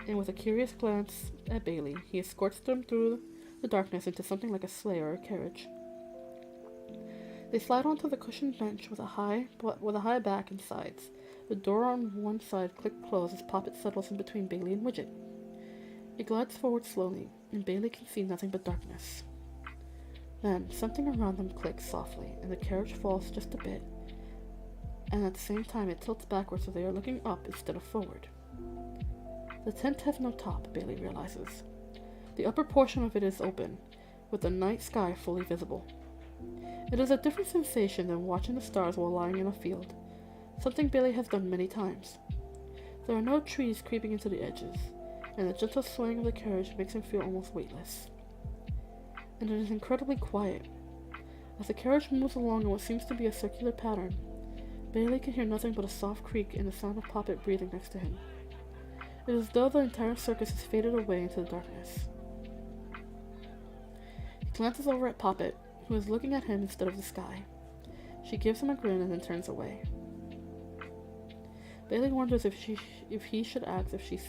and with a curious glance at Bailey, he escorts them through the darkness into something like a sleigh or a carriage. They slide onto the cushioned bench with a high back and sides. The door on one side clicks closed as Puppet settles in between Bailey and Widget. It glides forward slowly, and Bailey can see nothing but darkness. Then, something around them clicks softly, and the carriage falls just a bit, and at the same time it tilts backwards so they are looking up instead of forward. The tent has no top, Bailey realizes. The upper portion of it is open, with the night sky fully visible. It is a different sensation than watching the stars while lying in a field, something Bailey has done many times. There are no trees creeping into the edges, and the gentle swaying of the carriage makes him feel almost weightless. And it is incredibly quiet. As the carriage moves along in what seems to be a circular pattern, Bailey can hear nothing but a soft creak and the sound of Puppet breathing next to him. It is as though the entire circus has faded away into the darkness. He glances over at Puppet, who is looking at him instead of the sky. She gives him a grin and then turns away. Bailey wonders if she should ask if she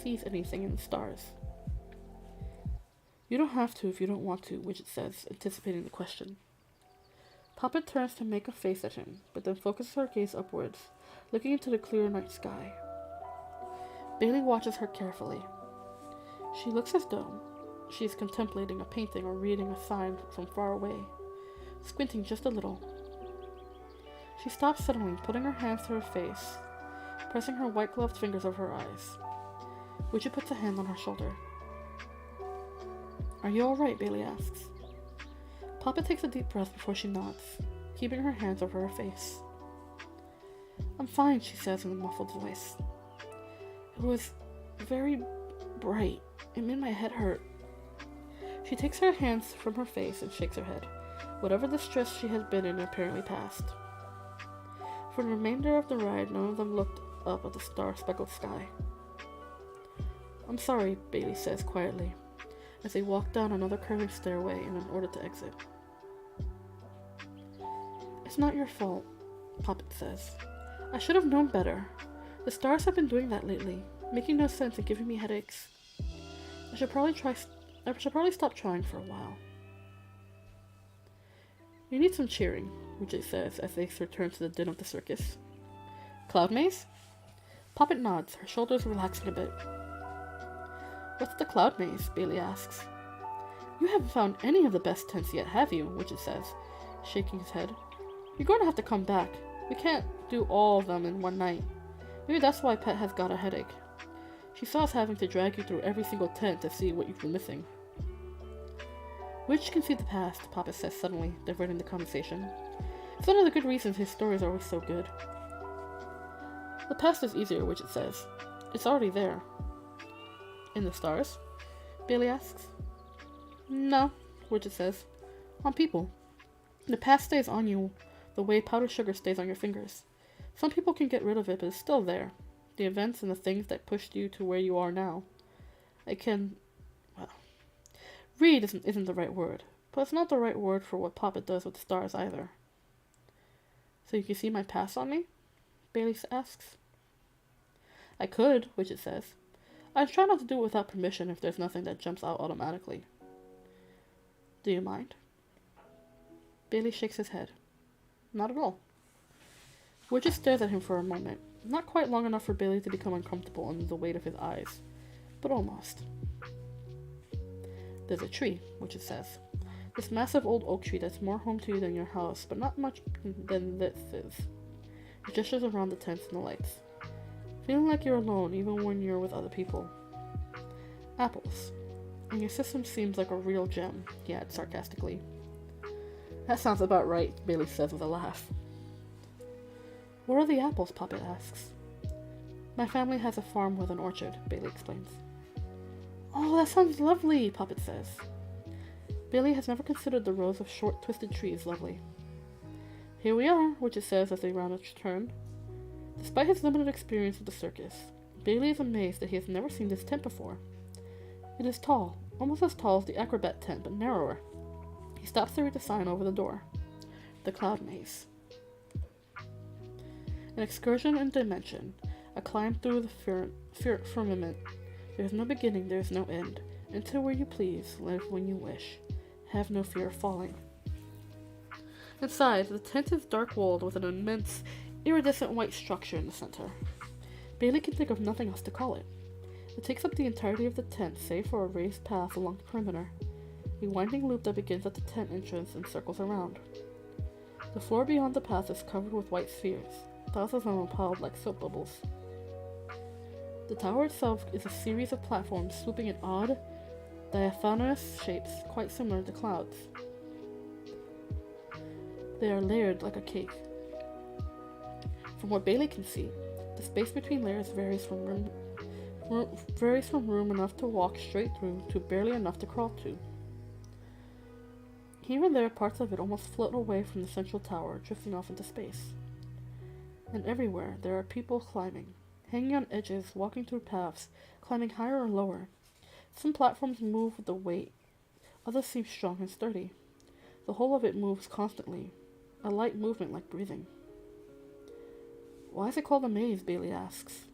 sees anything in the stars. You don't have to if you don't want to, Widget says, anticipating the question. Puppet turns to make a face at him, but then focuses her gaze upwards, looking into the clear night sky. Bailey watches her carefully. She looks as though she is contemplating a painting or reading a sign from far away, squinting just a little. She stops suddenly, putting her hands to her face, pressing her white-gloved fingers over her eyes. Widget puts a hand on her shoulder. Are you alright? Bailey asks. Puppet takes a deep breath before she nods, keeping her hands over her face. I'm fine, she says in a muffled voice. It was very bright. It made my head hurt. She takes her hands from her face and shakes her head. Whatever the stress she had been in apparently passed. For the remainder of the ride, none of them looked up at the star-speckled sky. I'm sorry, Bailey says quietly, as they walk down another curving stairway in order to exit. It's not your fault, Puppet says. I should have known better. The stars have been doing that lately, making no sense and giving me headaches. I should probably stop trying for a while. You need some cheering, Widget says as they return to the din of the circus. Cloud maze? Poppet nods, her shoulders relaxing a bit. What's the cloud maze? Bailey asks. You haven't found any of the best tents yet, have you? Widget says, shaking his head. You're going to have to come back. We can't do all of them in one night. Maybe that's why Pet has got a headache. She saw us having to drag you through every single tent to see what you've been missing. Widget can see the past, Papa says suddenly, diverting the conversation. It's one of the good reasons his stories are always so good. The past is easier, Widget says. It's already there. In the stars? Bailey asks. No, Widget says. On people. The past stays on you the way powdered sugar stays on your fingers. Some people can get rid of it, but it's still there. The events and the things that pushed you to where you are now. Read isn't the right word, but it's not the right word for what Papa does with the stars either. So you can see my past on me? Bailey asks. I could, Widget says. I try not to do it without permission if there's nothing that jumps out automatically. Do you mind? Bailey shakes his head. Not at all. Widget stares at him for a moment, not quite long enough for Bailey to become uncomfortable under the weight of his eyes, but almost. There's a tree, Widget says. This massive old oak tree that's more home to you than your house, but not much than this is. He gestures around the tents and the lights. Feeling like you're alone even when you're with other people. Apples. And your system seems like a real gem, he adds sarcastically. That sounds about right, Bailey says with a laugh. What are the apples? Poppet asks. My family has a farm with an orchard, Bailey explains. Oh, that sounds lovely, Poppet says. Bailey has never considered the rows of short, twisted trees lovely. Here we are, Widget says as they round a turn. Despite his limited experience with the circus, Bailey is amazed that he has never seen this tent before. It is tall, almost as tall as the acrobat tent, but narrower. He stops to read the sign over the door. The Cloud Maze. An excursion in dimension, a climb through the firmament. There is no beginning, there is no end. Enter where you please, live when you wish. Have no fear of falling. Inside, the tent is dark-walled with an immense, iridescent white structure in the center. Bailey can think of nothing else to call it. It takes up the entirety of the tent, save for a raised path along the perimeter. A winding loop that begins at the tent entrance and circles around. The floor beyond the path is covered with white spheres, thousands of them piled like soap bubbles. The tower itself is a series of platforms swooping in odd, diaphanous shapes quite similar to clouds. They are layered like a cake. From what Bailey can see, the space between layers varies from room enough to walk straight through to barely enough to crawl to. Here and there, parts of it almost float away from the central tower, drifting off into space. And everywhere, there are people climbing, hanging on edges, walking through paths, climbing higher or lower. Some platforms move with the weight, others seem strong and sturdy. The whole of it moves constantly, a light movement like breathing. Why is it called a maze? Bailey asks.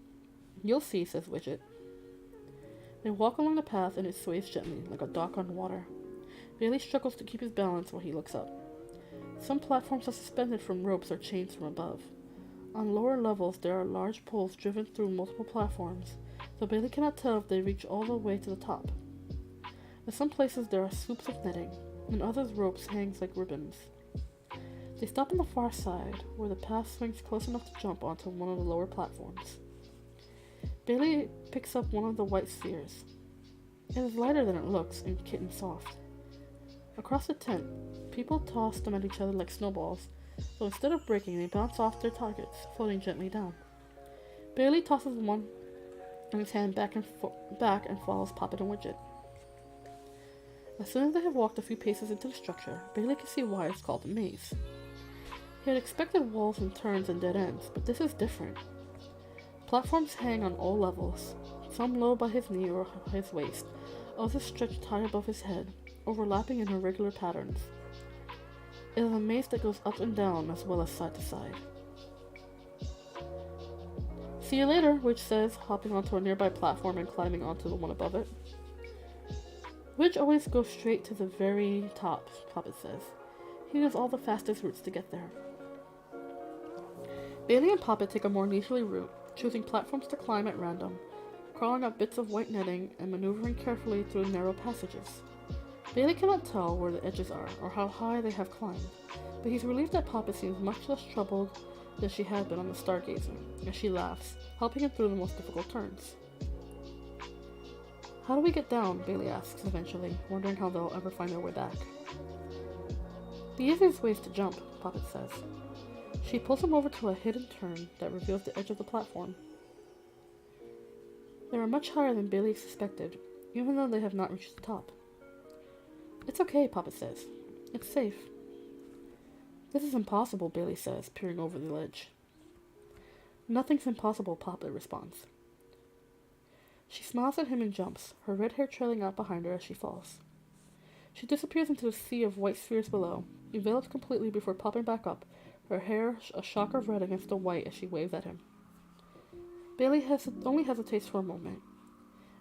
You'll see, says Widget. They walk along the path and it sways gently, like a dock on water. Bailey struggles to keep his balance while he looks up. Some platforms are suspended from ropes or chains from above. On lower levels, there are large poles driven through multiple platforms, so Bailey cannot tell if they reach all the way to the top. In some places, there are swoops of netting, in others, ropes hangs like ribbons. They stop on the far side, where the path swings close enough to jump onto one of the lower platforms. Bailey picks up one of the white spheres. It is lighter than it looks and kitten soft. Across the tent, people toss them at each other like snowballs, so instead of breaking, they bounce off their targets, floating gently down. Bailey tosses one in his hand back and follows Poppet and Widget. As soon as they have walked a few paces into the structure, Bailey can see why it's called a maze. He had expected walls and turns and dead ends, but this is different. Platforms hang on all levels, some low by his knee or his waist, others stretched high above his head, overlapping in irregular patterns. It is a maze that goes up and down as well as side to side. See you later, Widget says, hopping onto a nearby platform and climbing onto the one above it. Widge always goes straight to the very top, Poppet says. He knows all the fastest routes to get there. Bailey and Poppet take a more leisurely route, choosing platforms to climb at random, crawling up bits of white netting and maneuvering carefully through narrow passages. Bailey cannot tell where the edges are or how high they have climbed, but he's relieved that Poppet seems much less troubled than she had been on the Stargazer, as she laughs, helping him through the most difficult turns. How do we get down? Bailey asks eventually, wondering how they'll ever find their way back. The easiest way is to jump, Poppet says. She pulls him over to a hidden turn that reveals the edge of the platform. They are much higher than Bailey suspected, even though they have not reached the top. It's okay, Poppet says. It's safe. This is impossible, Bailey says, peering over the ledge. Nothing's impossible, Poppet responds. She smiles at him and jumps, her red hair trailing out behind her as she falls. She disappears into the sea of white spheres below, enveloped completely before popping back up, her hair a shock of red against the white as she waves at him. Bailey only hesitates for a moment,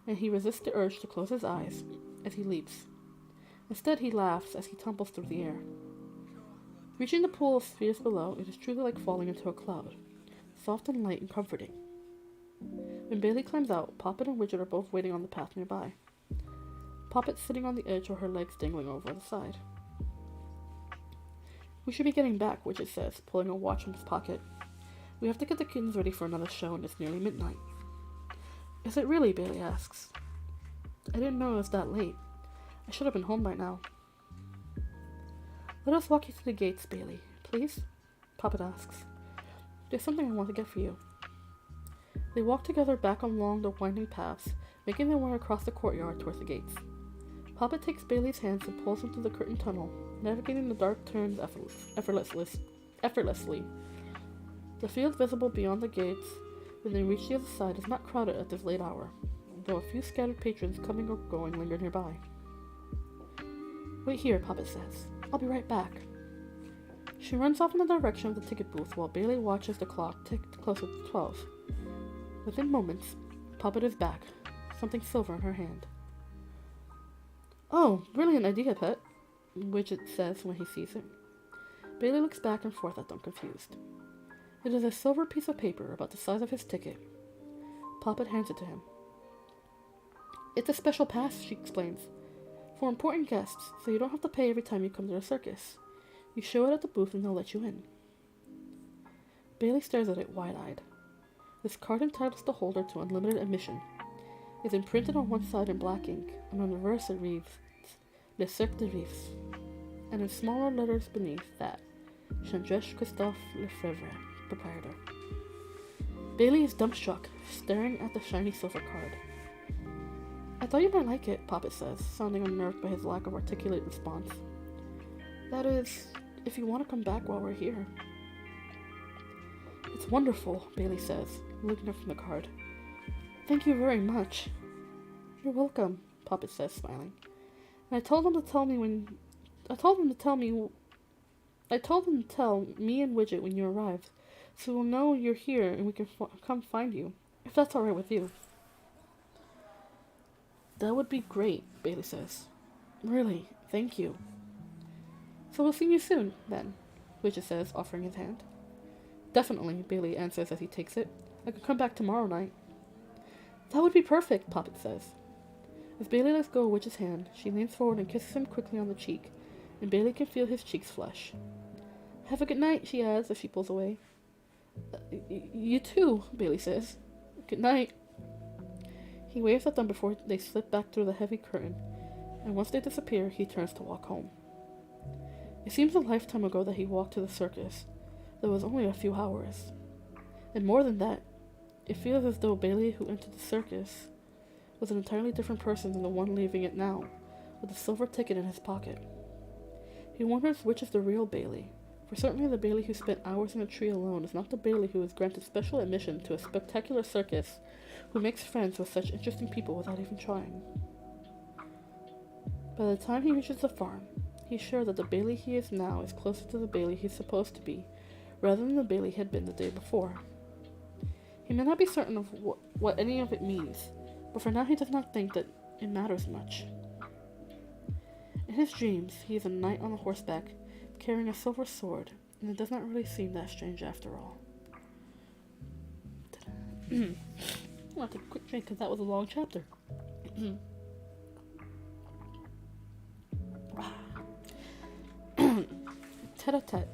and he resists the urge to close his eyes as he leaps. Instead, he laughs as he tumbles through the air. Reaching the pool of spheres below, it is truly like falling into a cloud, soft and light and comforting. When Bailey climbs out, Poppet and Widget are both waiting on the path nearby. Poppet sitting on the edge with her legs dangling over the side. We should be getting back, Widget says, pulling a watch from his pocket. We have to get the kittens ready for another show and it's nearly midnight. Is it really? Bailey asks. I didn't know it was that late. I should have been home by now. Let us walk you through the gates, Bailey, please? Poppet asks. There's something I want to get for you. They walk together back along the winding paths, making their way across the courtyard towards the gates. Poppet takes Bailey's hands and pulls him through the curtained tunnel, navigating the dark turns effortlessly. The field visible beyond the gates when they reach the other side is not crowded at this late hour, though a few scattered patrons coming or going linger nearby. Wait here, Poppet says. I'll be right back. She runs off in the direction of the ticket booth while Bailey watches the clock tick closer to 12. Within moments, Poppet is back, something silver in her hand. Oh, brilliant idea, Pet, Widget says when he sees it. Bailey looks back and forth at them, confused. It is a silver piece of paper about the size of his ticket. Poppet hands it to him. It's a special pass, she explains, for important guests, so you don't have to pay every time you come to the circus. You show it at the booth and they'll let you in. Bailey stares at it wide-eyed. This card entitles the holder to unlimited admission. It's imprinted on one side in black ink, and on the reverse it reads, Le Cirque de Rives, and in smaller letters beneath that, Chandresh Christophe Lefebvre, proprietor. Bailey is dumbstruck, staring at the shiny silver card. I thought you might like it, Poppet says, sounding unnerved by his lack of articulate response. That is, if you want to come back while we're here. It's wonderful, Bailey says, looking up from the card. Thank you very much. You're welcome, Poppet says, smiling. And I told them to tell me and Widget when you arrived, so we'll know you're here and we can come find you, if that's alright with you. That would be great, Bailey says. Really, thank you. So we'll see you soon, then, Widget says, offering his hand. Definitely, Bailey answers as he takes it. I could come back tomorrow night. That would be perfect, Poppet says. As Bailey lets go of Widget's hand, she leans forward and kisses him quickly on the cheek, and Bailey can feel his cheeks flush. Have a good night, she adds as she pulls away. You too, Bailey says. Good night. He waves at them before they slip back through the heavy curtain, and once they disappear, he turns to walk home. It seems a lifetime ago that he walked to the circus, though it was only a few hours. And more than that, it feels as though Bailey, who entered the circus, was an entirely different person than the one leaving it now, with a silver ticket in his pocket. He wonders which is the real Bailey, for certainly the Bailey who spent hours in a tree alone is not the Bailey who was granted special admission to a spectacular circus, who makes friends with such interesting people without even trying. By the time he reaches the farm, he's sure that the Bailey he is now is closer to the Bailey he's supposed to be, rather than the Bailey he had been the day before. He may not be certain of what any of it means, but for now he does not think that it matters much. In his dreams, he is a knight on a horseback, carrying a silver sword, and it does not really seem that strange after all. I'm gonna take a quick drink because that was a long chapter. Tete-a-tete,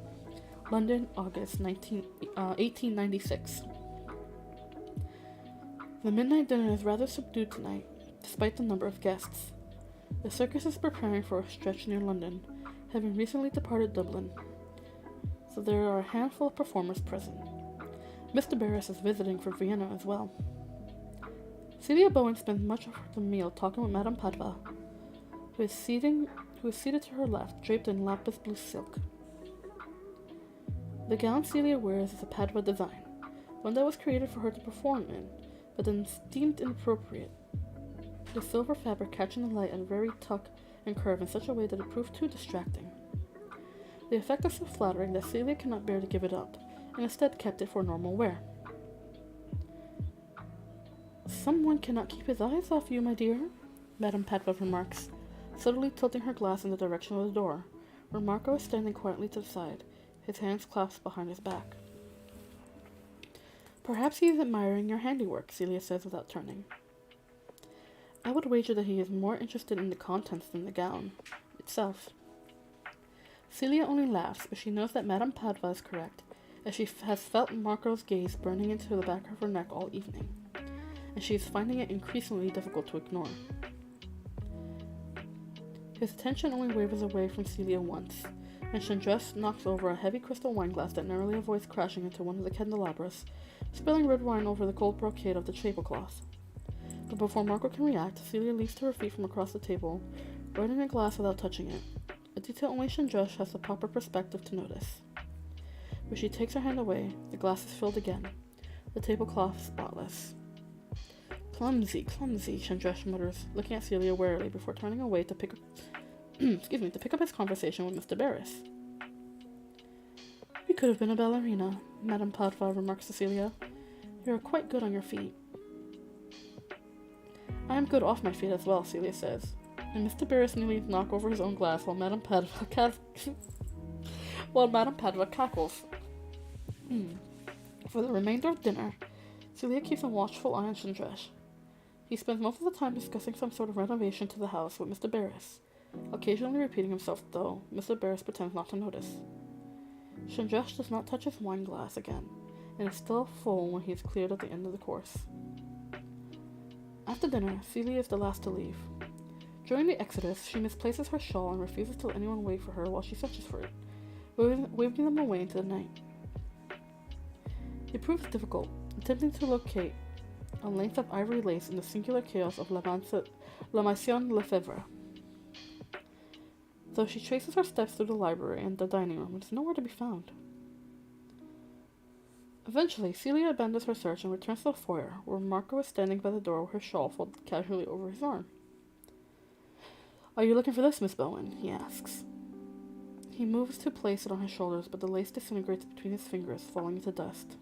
London, August 1896. The midnight dinner is rather subdued tonight, despite the number of guests. The circus is preparing for a stretch near London, having recently departed Dublin, so there are a handful of performers present. Mr. Barris is visiting from Vienna as well. Celia Bowen spends much of the meal talking with Madame Padva, who is seated to her left, draped in lapis blue silk. The gown Celia wears is a Padva design, one that was created for her to perform in, but then deemed inappropriate. The silver fabric catching the light and very tuck and curve in such a way that it proved too distracting. The effect is so flattering that Celia cannot bear to give it up, and instead kept it for normal wear. Someone cannot keep his eyes off you, my dear, Madame Padva remarks, subtly tilting her glass in the direction of the door, where Marco is standing quietly to the side, his hands clasped behind his back. Perhaps he is admiring your handiwork, Celia says without turning. I would wager that he is more interested in the contents than the gown itself. Celia only laughs, but she knows that Madame Padva is correct, as she has felt Marco's gaze burning into the back of her neck all evening, and she is finding it increasingly difficult to ignore. His attention only wavers away from Celia once, and Chandras knocks over a heavy crystal wineglass that narrowly avoids crashing into one of the candelabras, spilling red wine over the cold brocade of the tablecloth. But before Marco can react, Celia leaps to her feet from across the table, righting a glass without touching it, a detail only Chandras has the proper perspective to notice. When she takes her hand away, the glass is filled again, the tablecloth spotless. Clumsy, Chandras mutters, looking at Celia warily before turning away to pick up his conversation with Mr. Barris. You could have been a ballerina, Madame Padva remarks to Celia. You are quite good on your feet. I am good off my feet as well, Celia says, and Mr. Barris nearly knocks over his own glass while Madame Padva cackles. For the remainder of dinner, Celia keeps a watchful eye on Chandras. He spends most of the time discussing some sort of renovation to the house with Mr. Barris, occasionally repeating himself, though Mr. Barris pretends not to notice. Chandras does not touch his wine glass again, and is still full when he is cleared at the end of the course. After dinner, Celia is the last to leave. During the exodus, she misplaces her shawl and refuses to let anyone wait for her while she searches for it, waving them away into the night. It proves difficult, attempting to locate a length of ivory lace in the singular chaos of La Maison Lefebvre. Though she traces her steps through the library and the dining room, it is nowhere to be found. Eventually, Celia abandons her search and returns to the foyer, where Marco is standing by the door with her shawl folded casually over his arm. Are you looking for this, Miss Bowen? He asks. He moves to place it on his shoulders, but the lace disintegrates between his fingers, falling into dust.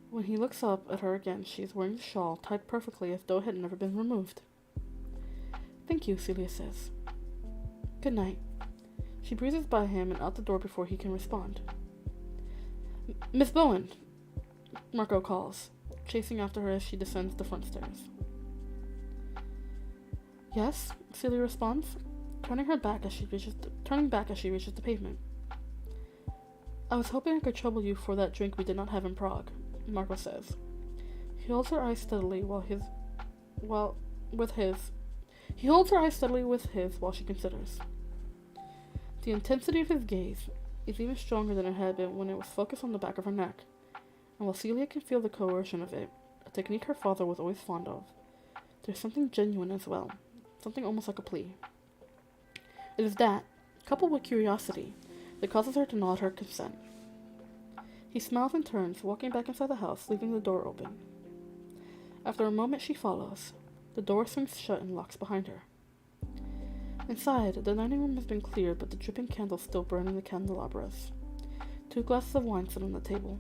When he looks up at her again, she is wearing the shawl, tied perfectly as though it had never been removed. Thank you, Celia says. Good night. She breezes by him and out the door before he can respond. Miss Bowen, Marco calls, chasing after her as she descends the front stairs. Yes, Celia responds, turning back as she reaches the pavement. I was hoping I could trouble you for that drink we did not have in Prague, Marco says. He holds her eyes steadily while she considers. The intensity of his gaze is even stronger than it had been when it was focused on the back of her neck, and while Celia can feel the coercion of it, a technique her father was always fond of, there's something genuine as well, something almost like a plea. It is that, coupled with curiosity, that causes her to nod her consent. He smiles and turns, walking back inside the house, leaving the door open. After a moment she follows. The door swings shut and locks behind her. Inside, the dining room has been cleared, but the dripping candles still burn in the candelabras. 2 glasses of wine sit on the table.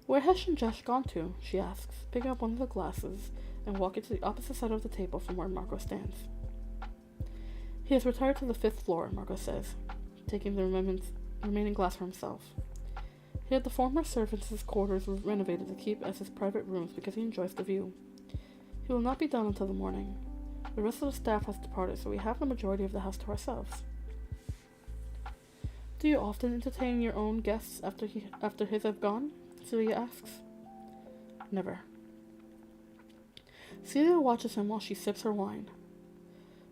Where has Chandras gone to? She asks, picking up one of the glasses and walking to the opposite side of the table from where Marco stands. He has retired to the 5th floor, Marco says, taking the remaining glass for himself. He had the former servants' quarters renovated to keep as his private rooms because he enjoys the view. He will not be done until the morning. The rest of the staff has departed, so we have the majority of the house to ourselves. Do you often entertain your own guests after his have gone? Celia asks. Never. Celia watches him while she sips her wine.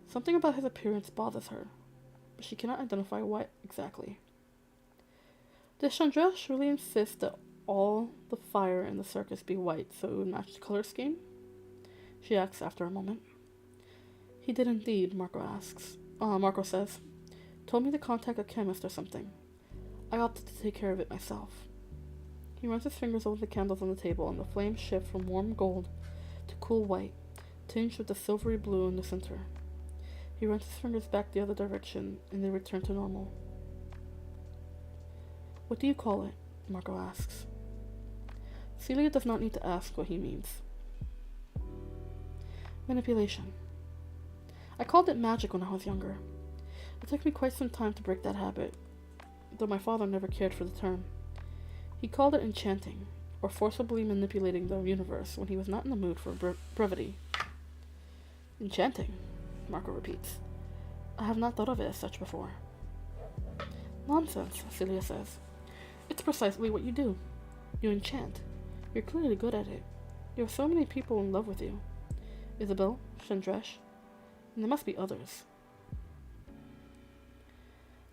Something about his appearance bothers her, but she cannot identify what exactly. Does Chandresh really insist that all the fire in the circus be white so it would match the color scheme? She asks after a moment. He did indeed, Marco says. Told me to contact a chemist or something. I opted to take care of it myself. He runs his fingers over the candles on the table, and the flames shift from warm gold to cool white, tinged with the silvery blue in the center. He runs his fingers back the other direction, and they return to normal. What do you call it? Marco asks. Celia does not need to ask what he means. Manipulation. I called it magic when I was younger. It took me quite some time to break that habit, though my father never cared for the term. He called it enchanting, or forcibly manipulating the universe when he was not in the mood for brevity. Enchanting, Marco repeats. I have not thought of it as such before. Nonsense, Celia says. It's precisely what you do. You enchant. You're clearly good at it. You have so many people in love with you. Isabel, Chandresh, and there must be others.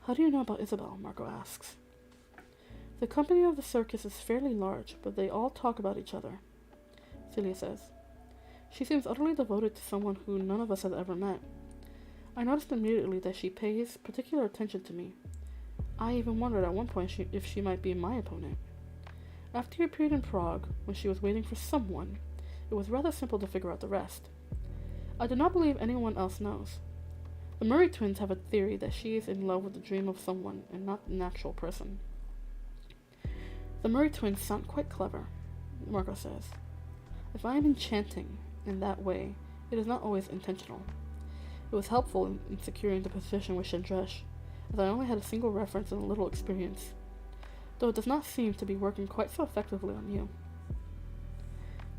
How do you know about Isabel? Marco asks. The company of the circus is fairly large, but they all talk about each other, Celia says. She seems utterly devoted to someone who none of us has ever met. I noticed immediately that she pays particular attention to me. I even wondered at one point if she might be my opponent. After you appeared in Prague, when she was waiting for someone, it was rather simple to figure out the rest. I do not believe anyone else knows. The Murray twins have a theory that she is in love with the dream of someone and not an actual person. The Murray twins sound quite clever, Marco says. If I am enchanting in that way, it is not always intentional. It was helpful in securing the position with Chandresh, as I only had a single reference and a little experience, though it does not seem to be working quite so effectively on you.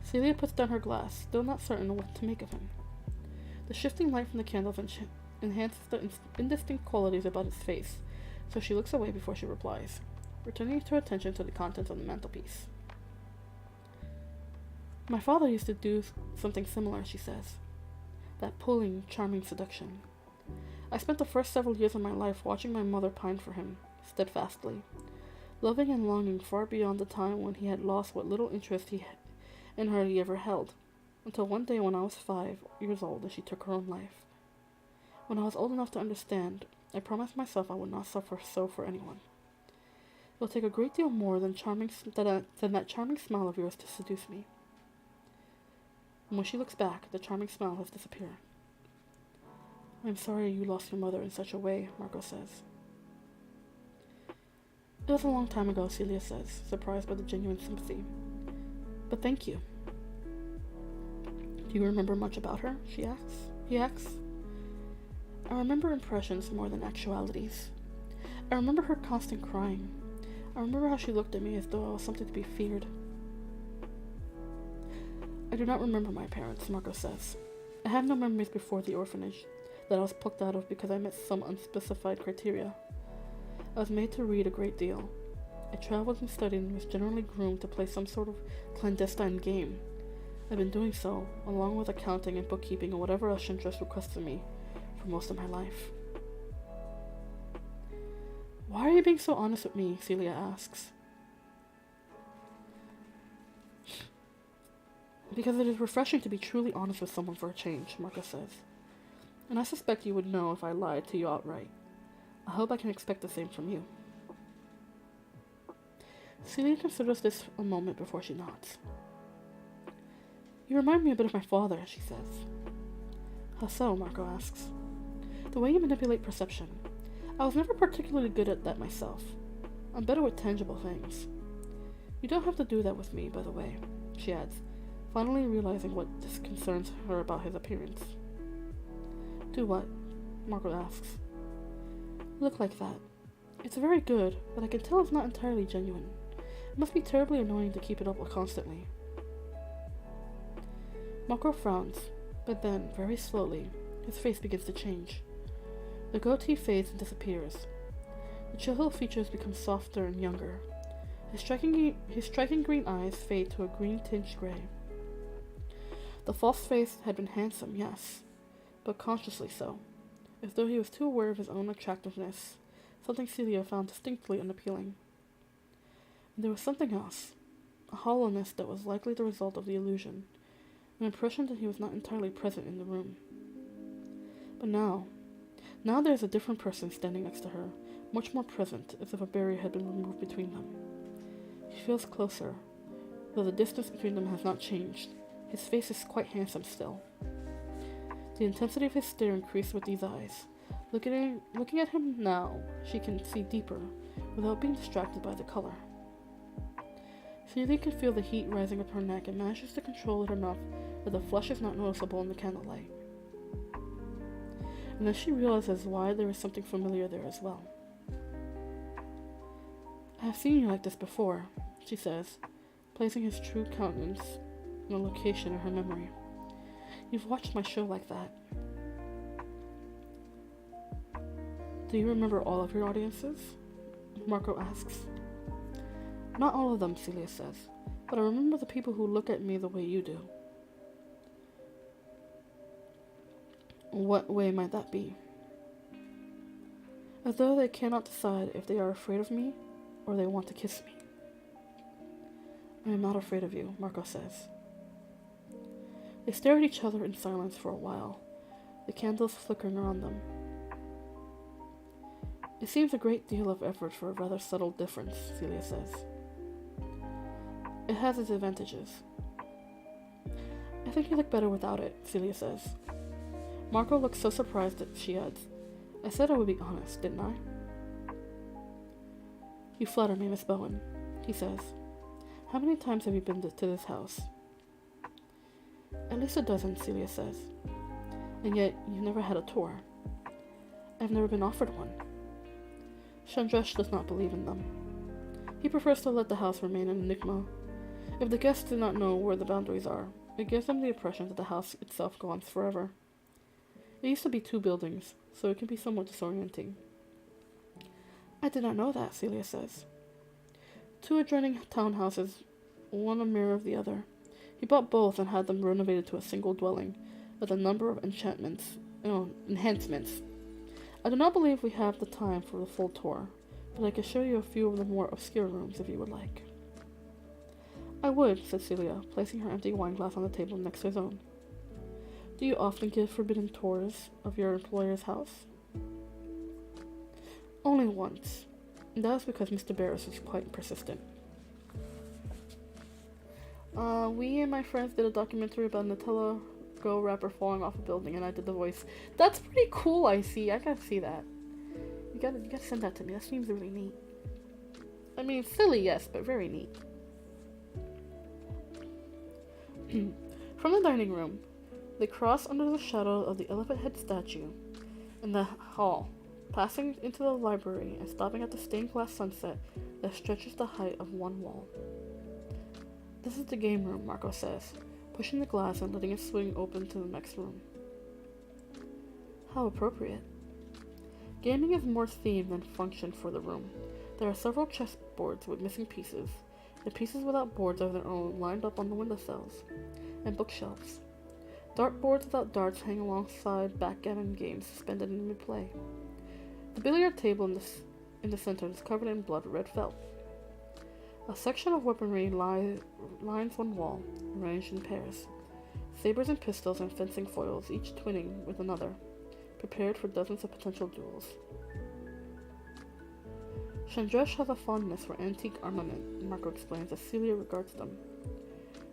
Celia puts down her glass, still not certain of what to make of him. The shifting light from the candles enhances the indistinct qualities about his face, so she looks away before she replies, returning her attention to the contents on the mantelpiece. My father used to do something similar, she says. That pulling, charming seduction. I spent the first several years of my life watching my mother pine for him, steadfastly, loving and longing far beyond the time when he had lost what little interest in her he ever held, until one day when I was 5 years old and she took her own life. When I was old enough to understand, I promised myself I would not suffer so for anyone. It will take a great deal more than that charming smile of yours to seduce me. And when she looks back, the charming smile has disappeared. I am sorry you lost your mother in such a way, Marco says. It was a long time ago, Celia says, surprised by the genuine sympathy. But thank you. Do you remember much about her? He asks. I remember impressions more than actualities. I remember her constant crying. I remember how she looked at me as though I was something to be feared. I do not remember my parents, Marco says. I have no memories before the orphanage that I was plucked out of because I met some unspecified criteria. I was made to read a great deal. I traveled and studied and was generally groomed to play some sort of clandestine game. I've been doing so, along with accounting and bookkeeping and whatever else Chandresh requests of me, for most of my life. Why are you being so honest with me? Celia asks. Because it is refreshing to be truly honest with someone for a change, Marco says. And I suspect you would know if I lied to you outright. I hope I can expect the same from you. Celia considers this a moment before she nods. You remind me a bit of my father, she says. How so? Marco asks. The way you manipulate perception. I was never particularly good at that myself. I'm better with tangible things. You don't have to do that with me, by the way, she adds, finally realizing what disconcerts her about his appearance. Do what? Marco asks. Look like that. It's very good, but I can tell it's not entirely genuine. It must be terribly annoying to keep it up constantly. Marco frowns, but then, very slowly, his face begins to change. The goatee fades and disappears. The chiseled features become softer and younger. His striking green eyes fade to a green-tinged gray. The false face had been handsome, yes, but consciously so, as though he was too aware of his own attractiveness, something Celia found distinctly unappealing. And there was something else, a hollowness that was likely the result of the illusion, an impression that he was not entirely present in the room. But now there is a different person standing next to her, much more present, as if a barrier had been removed between them. He feels closer, though the distance between them has not changed. His face is quite handsome still. The intensity of his stare increased with these eyes. Looking at him now, she can see deeper, without being distracted by the color. Celia can feel the heat rising up her neck and manages to control it enough that the flush is not noticeable in the candlelight. And then she realizes why there is something familiar there as well. I have seen you like this before, she says, placing his true countenance in a location in her memory. You've watched my show like that. Do you remember all of your audiences? Marco asks. Not all of them, Celia says, but I remember the people who look at me the way you do. What way might that be? As though they cannot decide if they are afraid of me or they want to kiss me. I am not afraid of you, Marco says. They stare at each other in silence for a while, the candles flickering around them. It seems a great deal of effort for a rather subtle difference, Celia says. It has its advantages. I think you look better without it, Celia says. Marco looks so surprised that she adds, I said I would be honest, didn't I? You flatter me, Miss Bowen, he says. How many times have you been to this house? At least a dozen, Celia says. And yet, you've never had a tour. I've never been offered one. Chandresh does not believe in them. He prefers to let the house remain an enigma. If the guests do not know where the boundaries are, it gives them the impression that the house itself goes on forever. It used to be 2 buildings, so it can be somewhat disorienting. I did not know that, Celia says. 2 adjoining townhouses, one a mirror of the other. He bought both and had them renovated to a single dwelling, with a number of enhancements. I do not believe we have the time for the full tour, but I can show you a few of the more obscure rooms if you would like. I would, said Celia, placing her empty wine glass on the table next to his own. Do you often give forbidden tours of your employer's house? Only once. And that was because Mr. Barris was quite persistent. We and my friends did a documentary about Nutella Go rapper falling off a building, and I did the voice. That's pretty cool, I see. I gotta see that. You gotta send that to me. That seems really neat. I mean, silly, yes, but very neat. From the dining room, they cross under the shadow of the elephant head statue in the hall, passing into the library and stopping at the stained glass sunset that stretches the height of one wall. This is the game room, Marco says, pushing the glass and letting it swing open to the next room. How appropriate. Gaming is more theme than function for the room. There are several chessboards with missing pieces, and pieces without boards of their own lined up on the windowsills, and bookshelves. Dartboards without darts hang alongside backgammon games suspended in mid-play. The billiard table in the center is covered in blood-red felt. A section of weaponry lines one wall, arranged in pairs. Sabers and pistols and fencing foils, each twinning with another, prepared for dozens of potential duels. Chandresh has a fondness for antique armament, Marco explains as Celia regards them.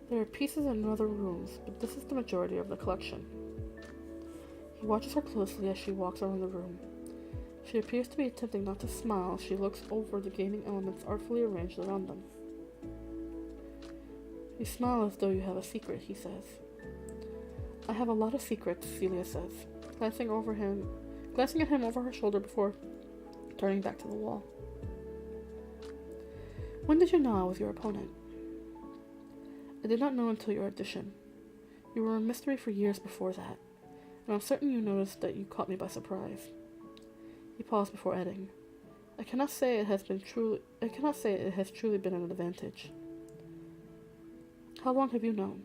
There are pieces in other rooms, but this is the majority of the collection. He watches her closely as she walks around the room. She appears to be attempting not to smile as she looks over the gaming elements artfully arranged around them. You smile as though you have a secret, he says. I have a lot of secrets, Celia says, glancing over him glancing at him over her shoulder before turning back to the wall. When did you know I was your opponent? I did not know until your audition. You were a mystery for years before that, and I'm certain you noticed that you caught me by surprise. He paused before adding, I cannot say it has truly been an advantage. How long have you known?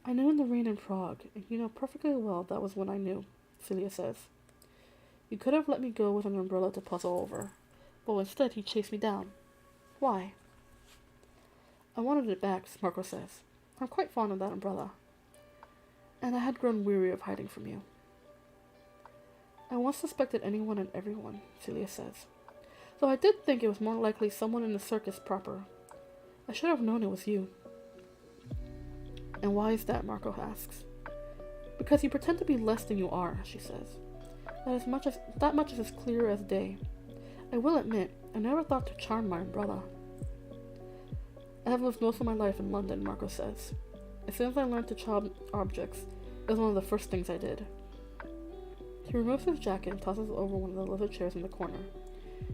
I knew in the rain in Prague, and you know perfectly well that was when I knew, Celia says. You could have let me go with an umbrella to puzzle over, but instead he chased me down. Why? I wanted it back, Marco says. I'm quite fond of that umbrella. And I had grown weary of hiding from you. I once suspected anyone and everyone, Celia says. Though I did think it was more likely someone in the circus proper. I should have known it was you. And why is that, Marco asks. Because you pretend to be less than you are, she says. That much is as clear as day. I will admit, I never thought to charm my umbrella. I have lived most of my life in London, Marco says. As soon as I learned to charm objects, it was one of the first things I did. He removes his jacket and tosses it over one of the leather chairs in the corner.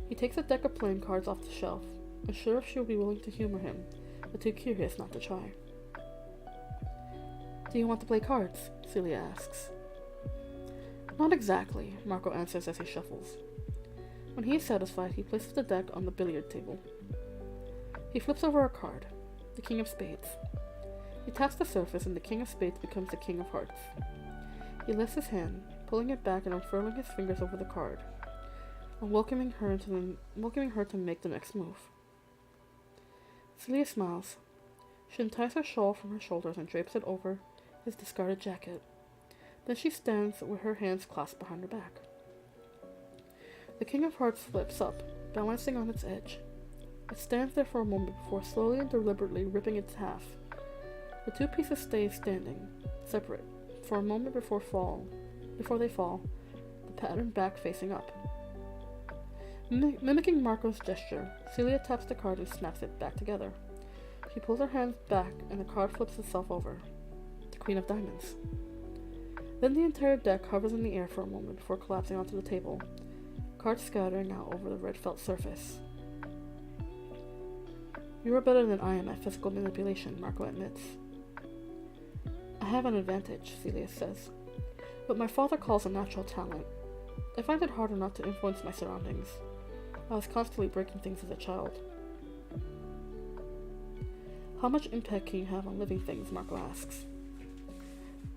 He takes a deck of playing cards off the shelf, unsure if she will be willing to humor him, but too curious not to try. Do you want to play cards? Celia asks. Not exactly, Marco answers as he shuffles. When he is satisfied, he places the deck on the billiard table. He flips over a card, the King of Spades. He taps the surface and the King of Spades becomes the King of Hearts. He lifts his hand, pulling it back and unfurling his fingers over the card, and welcoming her to make the next move. Celia smiles. She unties her shawl from her shoulders and drapes it over his discarded jacket. Then she stands with her hands clasped behind her back. The King of Hearts flips up, balancing on its edge. It stands there for a moment before slowly and deliberately ripping its half. The two pieces stay standing, separate, for a moment before they fall, the pattern back facing up. Mimicking Marco's gesture, Celia taps the card and snaps it back together. She pulls her hands back and the card flips itself over. The Queen of Diamonds. Then the entire deck hovers in the air for a moment before collapsing onto the table, cards scattering out over the red felt surface. You are better than I am at physical manipulation, Marco admits. I have an advantage, Celia says, but my father calls a natural talent. I find it harder not to influence my surroundings. I was constantly breaking things as a child. How much impact can you have on living things, Marco asks.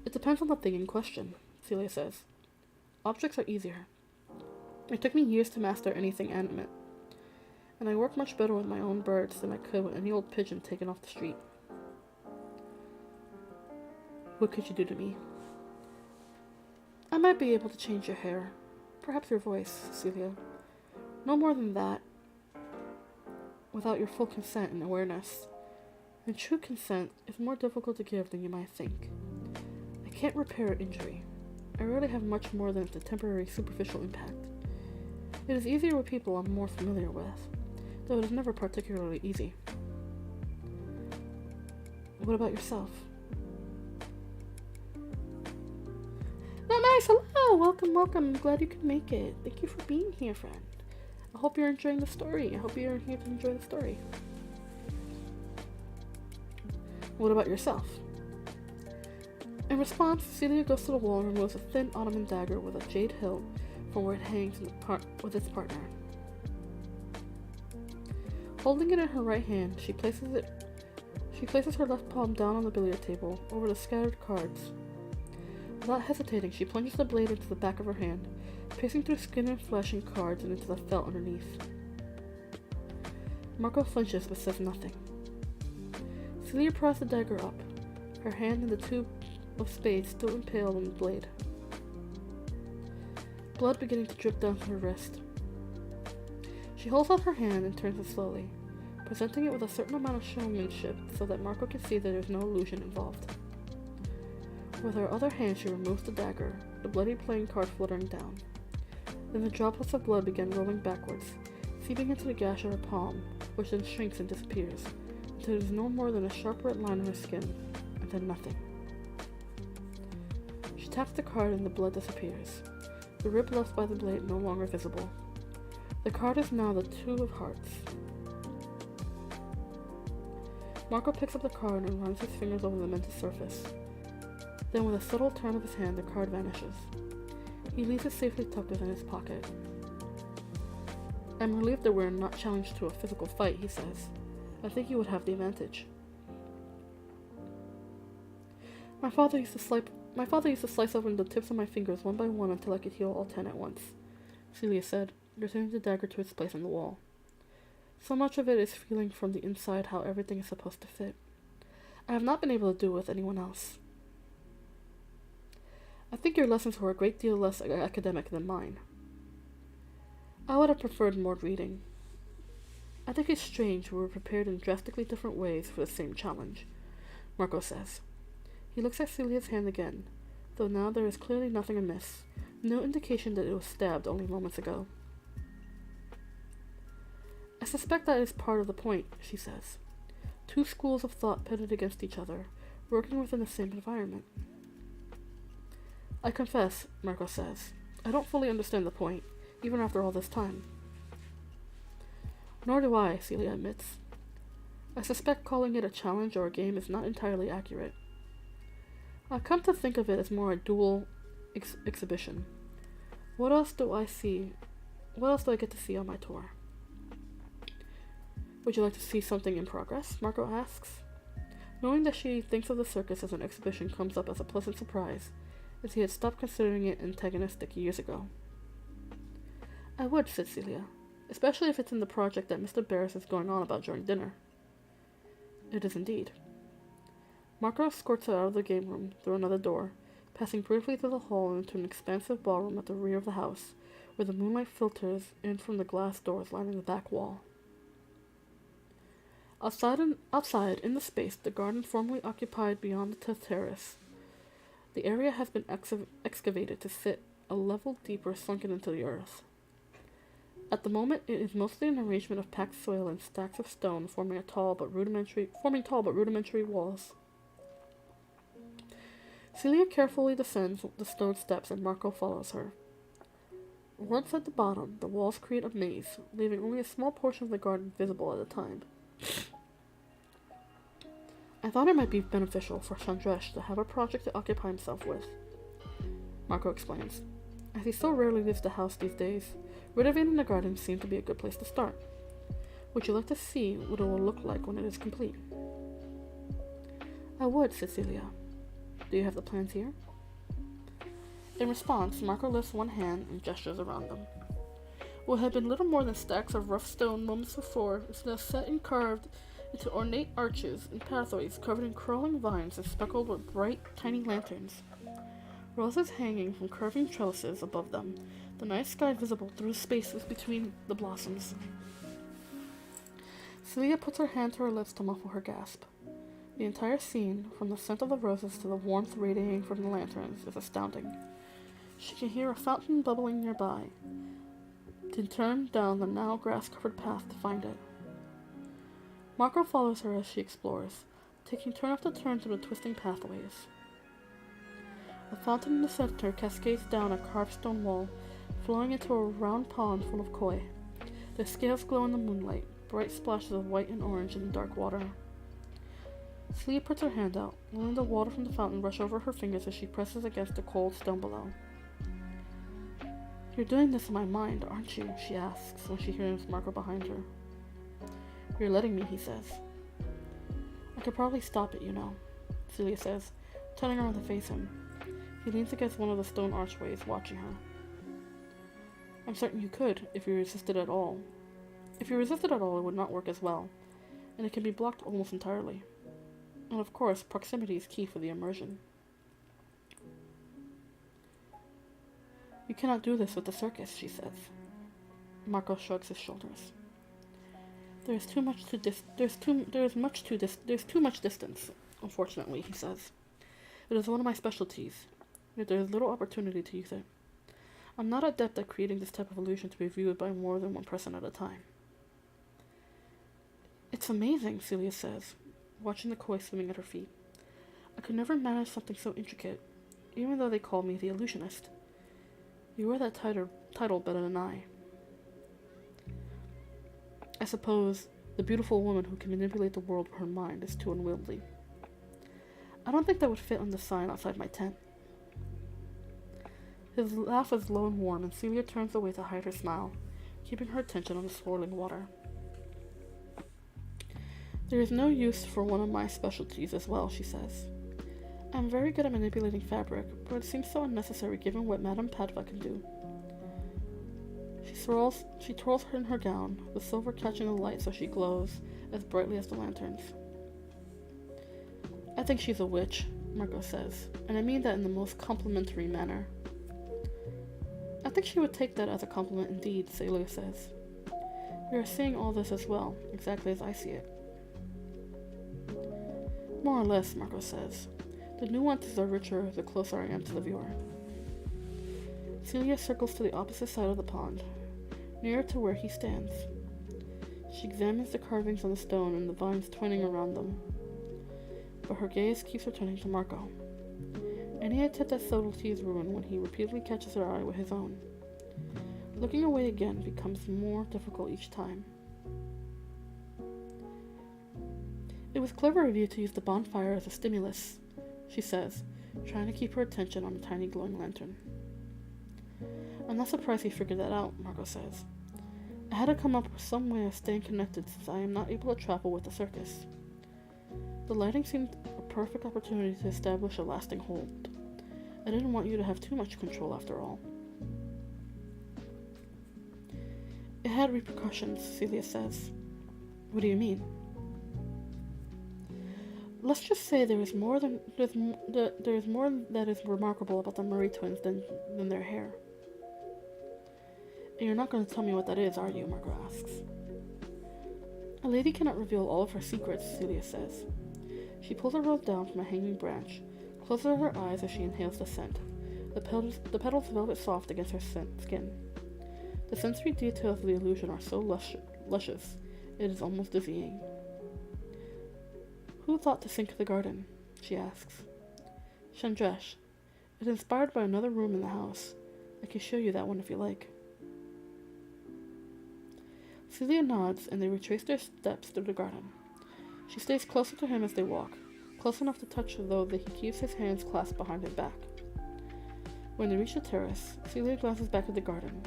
It depends on the thing in question, Celia says. Objects are easier. It took me years to master anything animate, and I work much better with my own birds than I could with any old pigeon taken off the street. What could you do to me? I might be able to change your hair, perhaps your voice, Celia. No more than that, without your full consent and awareness. And true consent is more difficult to give than you might think. I can't repair an injury. I rarely have much more than a temporary superficial impact. It is easier with people I'm more familiar with, though it is never particularly easy. What about yourself? Oh, nice! Hello! Welcome, welcome. I'm glad you could make it. Thank you for being here, friend. I hope you're enjoying the story. I hope you're here to enjoy the story. What about yourself? In response, Celia goes to the wall and removes a thin Ottoman dagger with a jade hilt from where it hangs with its partner. Holding it in her right hand, she places her left palm down on the billiard table over the scattered cards. Without hesitating, she plunges the blade into the back of her hand, piercing through skin and flesh and cards and into the felt underneath. Marco flinches but says nothing. Celia pries the dagger up, her hand in the two of spades still impaled on the blade. Blood beginning to drip down her wrist. She holds out her hand and turns it slowly, presenting it with a certain amount of showmanship so that Marco can see that there is no illusion involved. With her other hand she removes the dagger, the bloody playing card fluttering down. Then the droplets of blood begin rolling backwards, seeping into the gash on her palm, which then shrinks and disappears, until it is no more than a sharp red line on her skin, and then nothing. She taps the card and the blood disappears. the rip left by the blade no longer visible. The card is now the 2 of hearts. Marco picks up the card and runs his fingers over the minted surface. Then with a subtle turn of his hand, the card vanishes. He leaves it safely tucked within his pocket. I'm relieved that we're not challenged to a physical fight, he says. I think you would have the advantage. My father used to slice open the tips of my fingers one by one until I could heal all 10 at once, Celia said, returning the dagger to its place on the wall. So much of it is feeling from the inside how everything is supposed to fit. I have not been able to do it with anyone else. I think your lessons were a great deal less academic than mine. I would have preferred more reading. I think it's strange we were prepared in drastically different ways for the same challenge, Marco says. He looks at Celia's hand again, though now there is clearly nothing amiss, no indication that it was stabbed only moments ago. I suspect that is part of the point, she says. 2 schools of thought pitted against each other, working within the same environment. I confess, Marco says, I don't fully understand the point, even after all this time. Nor do I, Celia admits. I suspect calling it a challenge or a game is not entirely accurate. I've come to think of it as more a dual exhibition. What else do I get to see on my tour? Would you like to see something in progress? Marco asks. Knowing that she thinks of the circus as an exhibition comes up as a pleasant surprise, as he had stopped considering it antagonistic years ago. I would, said Celia, especially if it's in the project that Mr. Barris is going on about during dinner. It is indeed. Marco escorts her out of the game room through another door, passing briefly through the hall and into an expansive ballroom at the rear of the house, where the moonlight filters in from the glass doors lining the back wall. Outside, in the space, the garden formerly occupied beyond the terrace, the area has been excavated to sit a level deeper sunken into the earth. At the moment, it is mostly an arrangement of packed soil and stacks of stone forming tall but rudimentary walls. Celia carefully descends the stone steps and Marco follows her. Once at the bottom, the walls create a maze, leaving only a small portion of the garden visible at a time. I thought it might be beneficial for Chandresh to have a project to occupy himself with, Marco explains. As he so rarely leaves the house these days, renovating the garden seemed to be a good place to start. Would you like to see what it will look like when it is complete? I would, said Celia. Do you have the plans here? In response, Marco lifts one hand and gestures around them. What had been little more than stacks of rough stone moments before is now set and carved into ornate arches and pathways covered in crawling vines and speckled with bright, tiny lanterns. Roses hanging from curving trellises above them, the night sky visible through the spaces between the blossoms. Celia puts her hand to her lips to muffle her gasp. The entire scene, from the scent of the roses to the warmth radiating from the lanterns, is astounding. She can hear a fountain bubbling nearby, then turn down the now grass-covered path to find it. Marco follows her as she explores, taking turn after turn through the twisting pathways. The fountain in the center cascades down a carved stone wall, flowing into a round pond full of koi. Their scales glow in the moonlight, bright splashes of white and orange in the dark water. Celia puts her hand out, letting the water from the fountain rush over her fingers as she presses against the cold stone below. You're doing this in my mind, aren't you? She asks when she hears Marco behind her. You're letting me, he says. I could probably stop it, you know, Celia says, turning around to face him. He leans against one of the stone archways, watching her. I'm certain you could, if you resisted at all. If you resisted at all, it would not work as well, and it can be blocked almost entirely. And of course, proximity is key for the immersion. You cannot do this with the circus, she says. Marco shrugs his shoulders. There's too much distance, unfortunately, he says. It is one of my specialties, yet there is little opportunity to use it. I'm not adept at creating this type of illusion to be viewed by more than one person at a time. It's amazing, Celia says, watching the koi swimming at her feet. I could never manage something so intricate, even though they call me the illusionist. You wear that title better than I. I suppose the beautiful woman who can manipulate the world with her mind is too unwieldy. I don't think that would fit on the sign outside my tent. His laugh is low and warm, and Celia turns away to hide her smile, keeping her attention on the swirling water. There is no use for one of my specialties as well, she says. I am very good at manipulating fabric, but it seems so unnecessary given what Madame Padva can do. She twirls her in her gown, the silver catching the light so she glows as brightly as the lanterns. I think she's a witch, Margot says, and I mean that in the most complimentary manner. I think she would take that as a compliment indeed, Celia says. We are seeing all this as well, exactly as I see it. More or less, Margot says. The nuances are richer the closer I am to the viewer. Celia circles to the opposite side of the pond, nearer to where he stands. She examines the carvings on the stone and the vines twining around them, but her gaze keeps returning to Marco. Any attempt at subtlety is ruined when he repeatedly catches her eye with his own. Looking away again becomes more difficult each time. It was clever of you to use the bonfire as a stimulus, she says, trying to keep her attention on the tiny glowing lantern. I'm not surprised he figured that out, Margot says. I had to come up with some way of staying connected since I am not able to travel with the circus. The lighting seemed a perfect opportunity to establish a lasting hold. I didn't want you to have too much control after all. It had repercussions, Celia says. What do you mean? Let's just say there is more that is remarkable about the Murray twins than their hair. And you're not going to tell me what that is, are you? Margot asks. A lady cannot reveal all of her secrets, Celia says. She pulls a rose down from a hanging branch, closes her eyes as she inhales the scent. The petals velvet soft against her skin. The sensory details of the illusion are so luscious, it is almost dizzying. Who thought to sink the garden? She asks. Chandresh. It's inspired by another room in the house. I can show you that one if you like. Celia nods, and they retrace their steps through the garden. She stays closer to him as they walk, close enough to touch though that he keeps his hands clasped behind his back. When they reach the terrace, Celia glances back at the garden,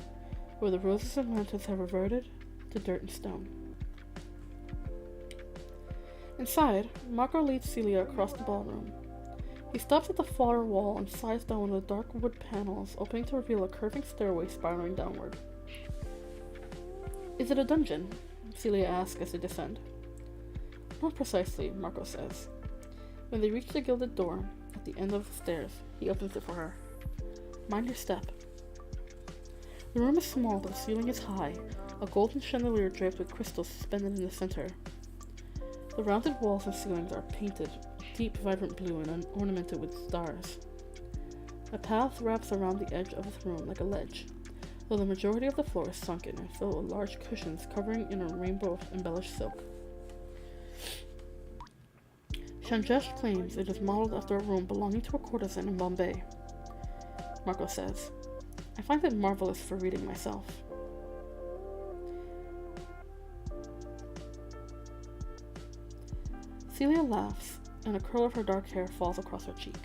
where the roses and lanterns have reverted to dirt and stone. Inside, Marco leads Celia across the ballroom. He stops at the far wall and slides down one of the dark wood panels, opening to reveal a curving stairway spiraling downward. Is it a dungeon? Celia asks as they descend. Not precisely, Marco says. When they reach the gilded door at the end of the stairs, he opens it for her. Mind your step. The room is small, but the ceiling is high, a golden chandelier draped with crystals suspended in the center. The rounded walls and ceilings are painted deep, vibrant blue and ornamented with stars. A path wraps around the edge of the room like a ledge, though the majority of the floor is sunken and filled with large cushions covering in a rainbow of embellished silk. Chandresh claims it is modeled after a room belonging to a courtesan in Bombay. Marco says, I find it marvelous for reading myself. Celia laughs, and a curl of her dark hair falls across her cheek.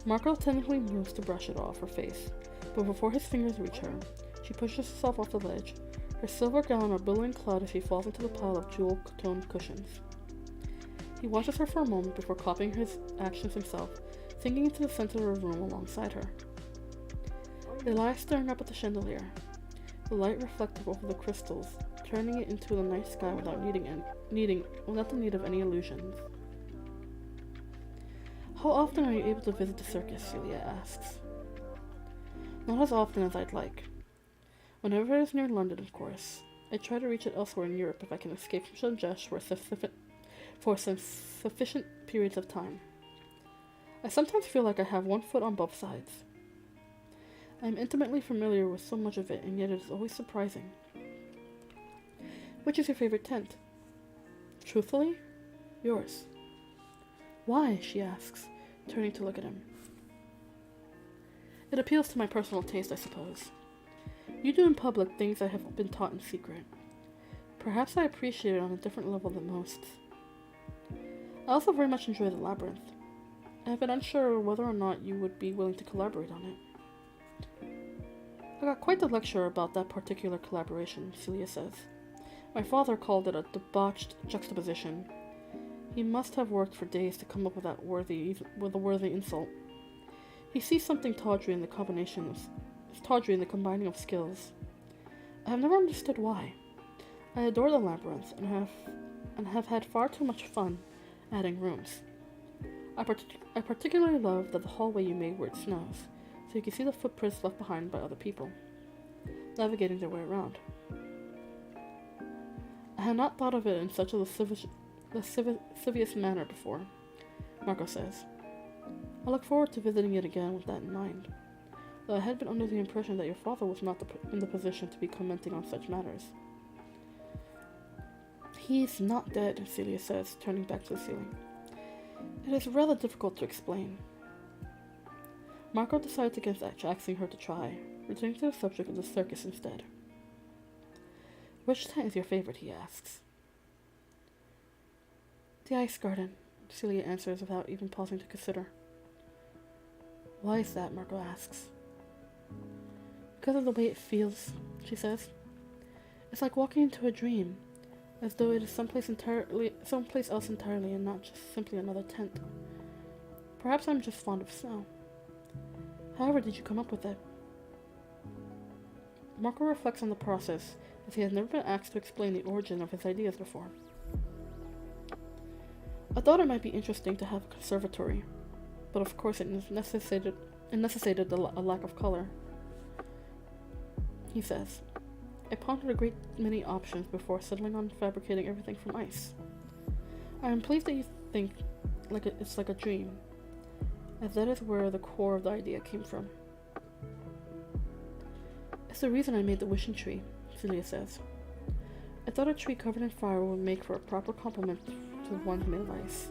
Marco tentatively moves to brush it off her face, but before his fingers reach her, she pushes herself off the ledge, her silver gown a billowing cloud as she falls into the pile of jewel-toned cushions. He watches her for a moment before copying his actions himself, sinking into the center of the room alongside her. They lie staring up at the chandelier, the light reflective over the crystals, turning it into the night sky without the need of any illusions. How often are you able to visit the circus? Celia asks. Not as often as I'd like. Whenever it is near London, of course. I try to reach it elsewhere in Europe if I can escape from Chandresh for some sufficient periods of time. I sometimes feel like I have one foot on both sides. I am intimately familiar with so much of it, and yet it is always surprising. Which is your favorite tent? Truthfully, yours. Why? She asks, turning to look at him. It appeals to my personal taste, I suppose. You do in public things I have been taught in secret. Perhaps I appreciate it on a different level than most. I also very much enjoy the labyrinth. I have been unsure whether or not you would be willing to collaborate on it. I got quite the lecture about that particular collaboration, Celia says. My father called it a debauched juxtaposition. He must have worked for days to come up with a worthy insult. He sees something tawdry in the combining of skills. I have never understood why. I adore the labyrinth and have had far too much fun adding rooms. I particularly love that the hallway you made where it snows, so you can see the footprints left behind by other people, navigating their way around. I had not thought of it in such a lascivious manner before, Marco says. I look forward to visiting it again with that in mind, though I had been under the impression that your father was not in the position to be commenting on such matters. He's not dead, Celia says, turning back to the ceiling. It is rather difficult to explain. Marco decides against asking her to try, returning to the subject of the circus instead. Which tent is your favorite, he asks. The ice garden, Celia answers without even pausing to consider. Why is that, Marco asks. Because of the way it feels, she says. It's like walking into a dream, as though it is someplace else entirely and not just simply another tent. Perhaps I'm just fond of snow. However did you come up with it? Marco reflects on the process, as he has never been asked to explain the origin of his ideas before. I thought it might be interesting to have a conservatory, but of course it necessitated a lack of color. He says, I pondered a great many options before settling on fabricating everything from ice. I am pleased that you think it's like a dream, as that is where the core of the idea came from. It's the reason I made the wishing tree, Celia says. I thought a tree covered in fire would make for a proper complement to the ones made of ice.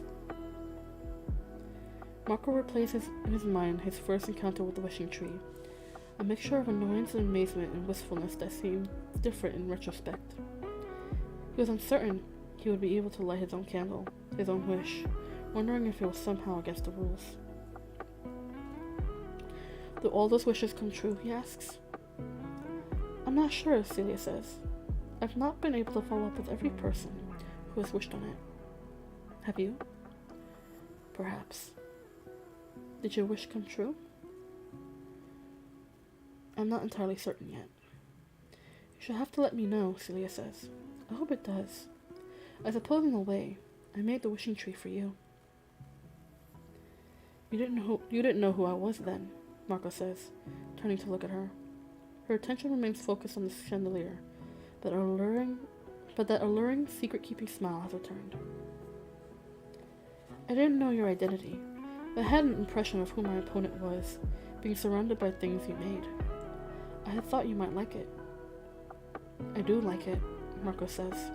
Marco replays in his mind his first encounter with the wishing tree, a mixture of annoyance and amazement and wistfulness that seemed different in retrospect. He was uncertain he would be able to light his own candle, his own wish, wondering if it was somehow against the rules. Do all those wishes come true, he asks. I'm not sure, Celia says. I've not been able to follow up with every person who has wished on it. Have you? Perhaps. Did your wish come true? I'm not entirely certain yet. You shall have to let me know, Celia says. I hope it does. I suppose in a way, I made the wishing tree for you. You didn't know who I was then, Marco says, turning to look at her. Her attention remains focused on the chandelier, but that alluring secret-keeping smile has returned. I didn't know your identity, but I had an impression of who my opponent was, being surrounded by things you made. I had thought you might like it. I do like it, Marco says.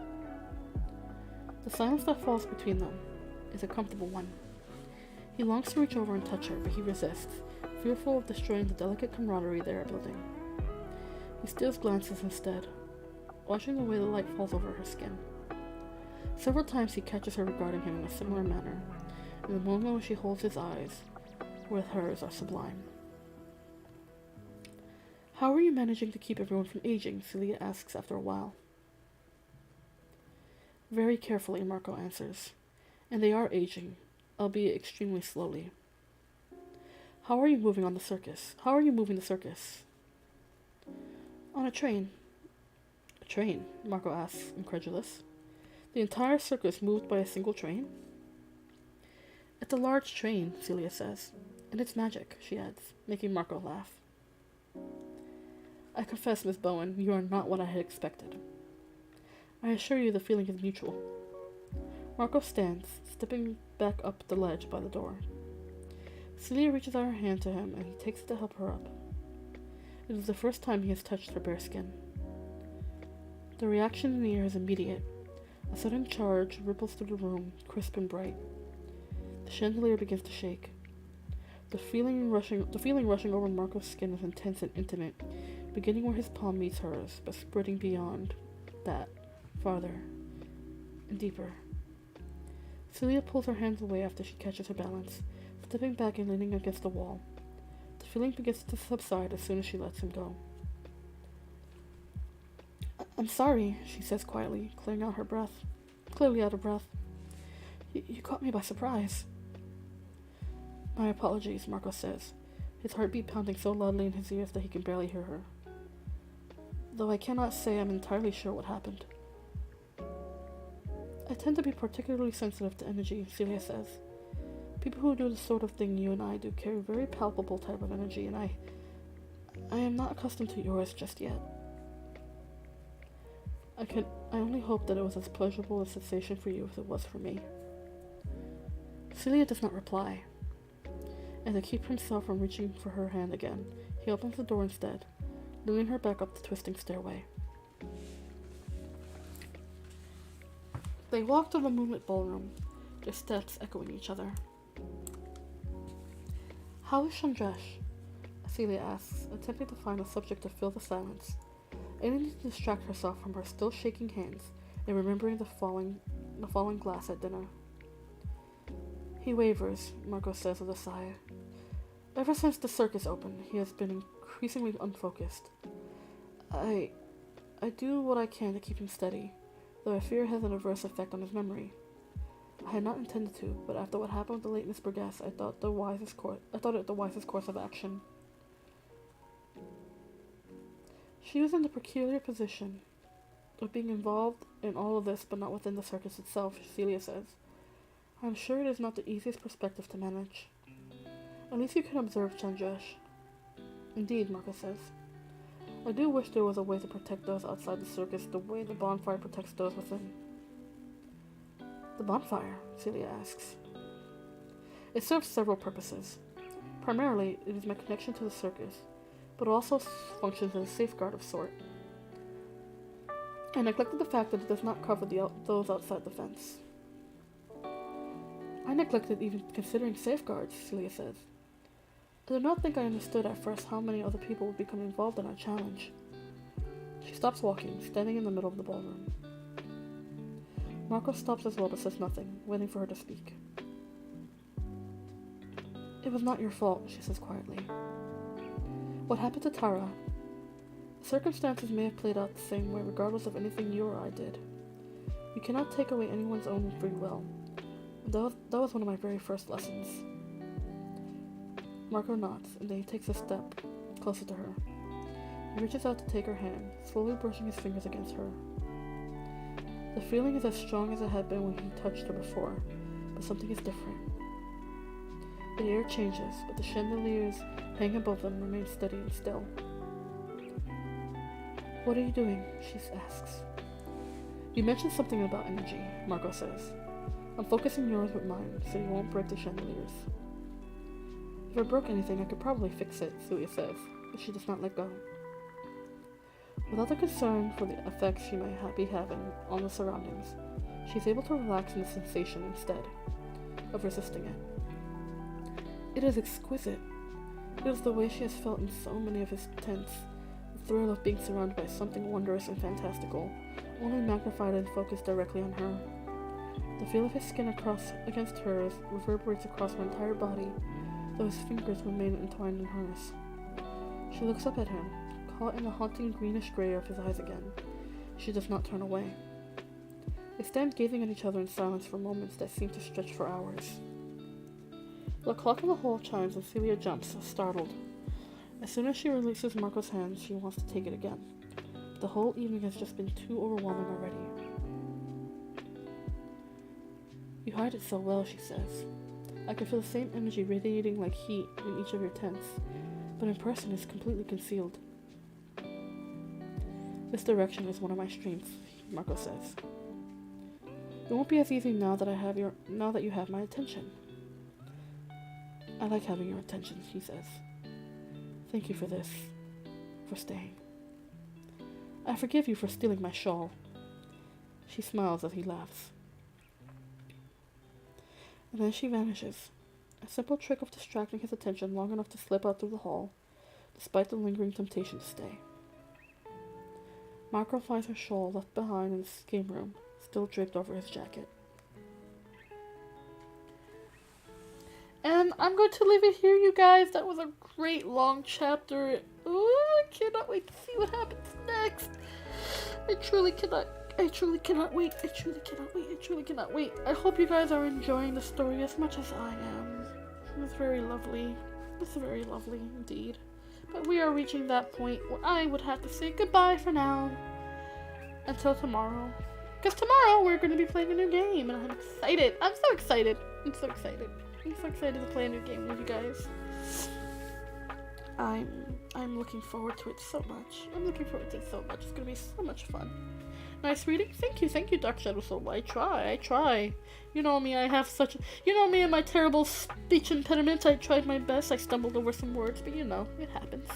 The silence that falls between them is a comfortable one. He longs to reach over and touch her, but he resists, fearful of destroying the delicate camaraderie they are building. He steals glances instead, watching the way the light falls over her skin. Several times he catches her regarding him in a similar manner, and the moment when she holds his eyes with hers are sublime. How are you managing to keep everyone from aging? Celia asks after a while. Very carefully, Marco answers. And they are aging, albeit extremely slowly. How are you moving the circus? On a train. A train? Marco asks, incredulous. The entire circus moved by a single train? It's a large train, Celia says. And it's magic, she adds, making Marco laugh. I confess, Miss Bowen, you are not what I had expected. I assure you the feeling is mutual. Marco stands, stepping back up the ledge by the door. Celia reaches out her hand to him, and he takes it to help her up. It is the first time he has touched her bare skin. The reaction in the air is immediate. A sudden charge ripples through the room, crisp and bright. The chandelier begins to shake. The feeling rushing over Marco's skin is intense and intimate, beginning where his palm meets hers, but spreading beyond that, farther and deeper. Celia pulls her hands away after she catches her balance, stepping back and leaning against the wall. The feeling begins to subside as soon as she lets him go. I'm sorry, she says quietly, clearly out of breath. You caught me by surprise. My apologies, Marco says, his heartbeat pounding so loudly in his ears that he can barely hear her. Though I cannot say I'm entirely sure what happened. I tend to be particularly sensitive to energy, Celia says. People who do the sort of thing you and I do carry a very palpable type of energy, and I am not accustomed to yours just yet. I only hope that it was as pleasurable a sensation for you as it was for me. Celia does not reply, and to keep himself from reaching for her hand again, he opens the door instead, leading her back up the twisting stairway. They walk to the moonlit ballroom, their steps echoing each other. How is Chandrash? Celia asks, attempting to find a subject to fill the silence, aiming to distract herself from her still shaking hands and remembering the falling glass at dinner. He wavers, Marco says with a sigh. Ever since the circus opened, he has been increasingly unfocused. I do what I can to keep him steady, though I fear it has an adverse effect on his memory. I had not intended to, but after what happened with the late Miss Burgess, I thought it the wisest course of action. She was in the peculiar position of being involved in all of this, but not within the circus itself, Celia says. I am sure it is not the easiest perspective to manage. At least you can observe Chandrash. Indeed, Marco says. I do wish there was a way to protect those outside the circus the way the bonfire protects those within. The bonfire? Celia asks. It serves several purposes. Primarily, it is my connection to the circus, but also functions as a safeguard of sort. I neglected the fact that it does not cover those outside the fence. I neglected even considering safeguards, Celia says. I do not think I understood at first how many other people would become involved in our challenge. She stops walking, standing in the middle of the ballroom. Marco stops as well but says nothing, waiting for her to speak. It was not your fault, she says quietly. What happened to Tara? The circumstances may have played out the same way regardless of anything you or I did. You cannot take away anyone's own free will. That was one of my very first lessons. Marco nods, and then he takes a step closer to her. He reaches out to take her hand, slowly brushing his fingers against her. The feeling is as strong as it had been when he touched her before, but something is different. The air changes, but the chandeliers hanging above them remain steady and still. What are you doing? She asks. You mentioned something about energy, Marco says. I'm focusing yours with mine, so you won't break the chandeliers. If I broke anything, I could probably fix it, Celia says, but she does not let go. Without the concern for the effects she might be having on the surroundings, she is able to relax in the sensation instead of resisting it. It is exquisite. It is the way she has felt in so many of his tents, the thrill of being surrounded by something wondrous and fantastical, only magnified and focused directly on her. The feel of his skin against hers reverberates across her entire body, though his fingers remain entwined in hers. She looks up at him, caught in the haunting greenish gray of his eyes again. She does not turn away. They stand gazing at each other in silence for moments that seem to stretch for hours. The clock in the hall chimes and Celia jumps, startled. As soon as she releases Marco's hand, she wants to take it again. But the whole evening has just been too overwhelming already. You hide it so well, she says. I can feel the same energy radiating like heat in each of your tents, but in person it's completely concealed. This direction is one of my strengths, Marco says. It won't be as easy now that you have my attention. I like having your attention, he says. Thank you for this, for staying. I forgive you for stealing my shawl. She smiles as he laughs. And then she vanishes, A simple trick of distracting his attention long enough to slip out through the hall, despite the lingering temptation to stay. Marco finds her shawl left behind in the game room, still draped over his jacket. And I'm going to leave it here, you guys. That was a great long chapter. Ooh, I cannot wait to see what happens next. I truly cannot wait. I truly cannot wait. I hope you guys are enjoying the story as much as I am. It was very lovely. It's very lovely indeed. But we are reaching that point where I would have to say goodbye for now. Until tomorrow. Because tomorrow we're going to be playing a new game. And I'm excited. I'm so excited to play a new game with you guys. I'm looking forward to it so much. It's gonna be so much fun. Nice reading? Thank you, Dark Shadow Soul. I try. You know me, and my terrible speech impediment. I tried my best. I stumbled over some words, but it happens.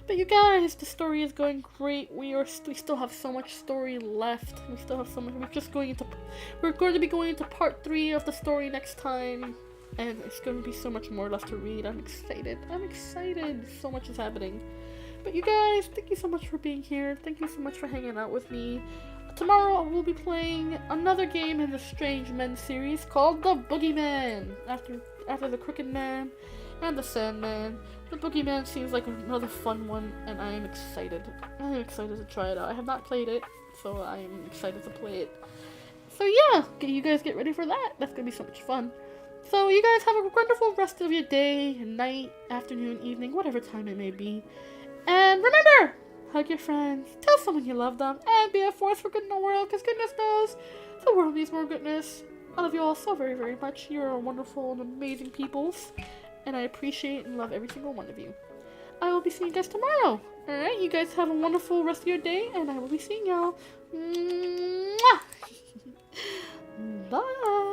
But you guys, the story is going great. We still have so much story left. We still have so much. We're going to be going into part 3 of the story next time. And it's going to be so much more left to read. I'm excited. So much is happening. But you guys, thank you so much for being here. Thank you so much for hanging out with me. Tomorrow we'll be playing another game in the Strange Men series called The Boogeyman. After the Crooked Man and the Sandman, the Boogeyman seems like another fun one, and I am excited. I'm excited to try it out. I have not played it, so I'm excited to play it. So yeah, you guys get ready for that. That's going to be so much fun. So you guys have a wonderful rest of your day, night, afternoon, evening, whatever time it may be. And remember, hug your friends, tell someone you love them, and be a force for good in the world, because goodness knows the world needs more goodness. I love you all so very, very much. You're wonderful and amazing peoples, and I appreciate and love every single one of you. I will be seeing you guys tomorrow. Alright, you guys have a wonderful rest of your day, and I will be seeing y'all. Bye!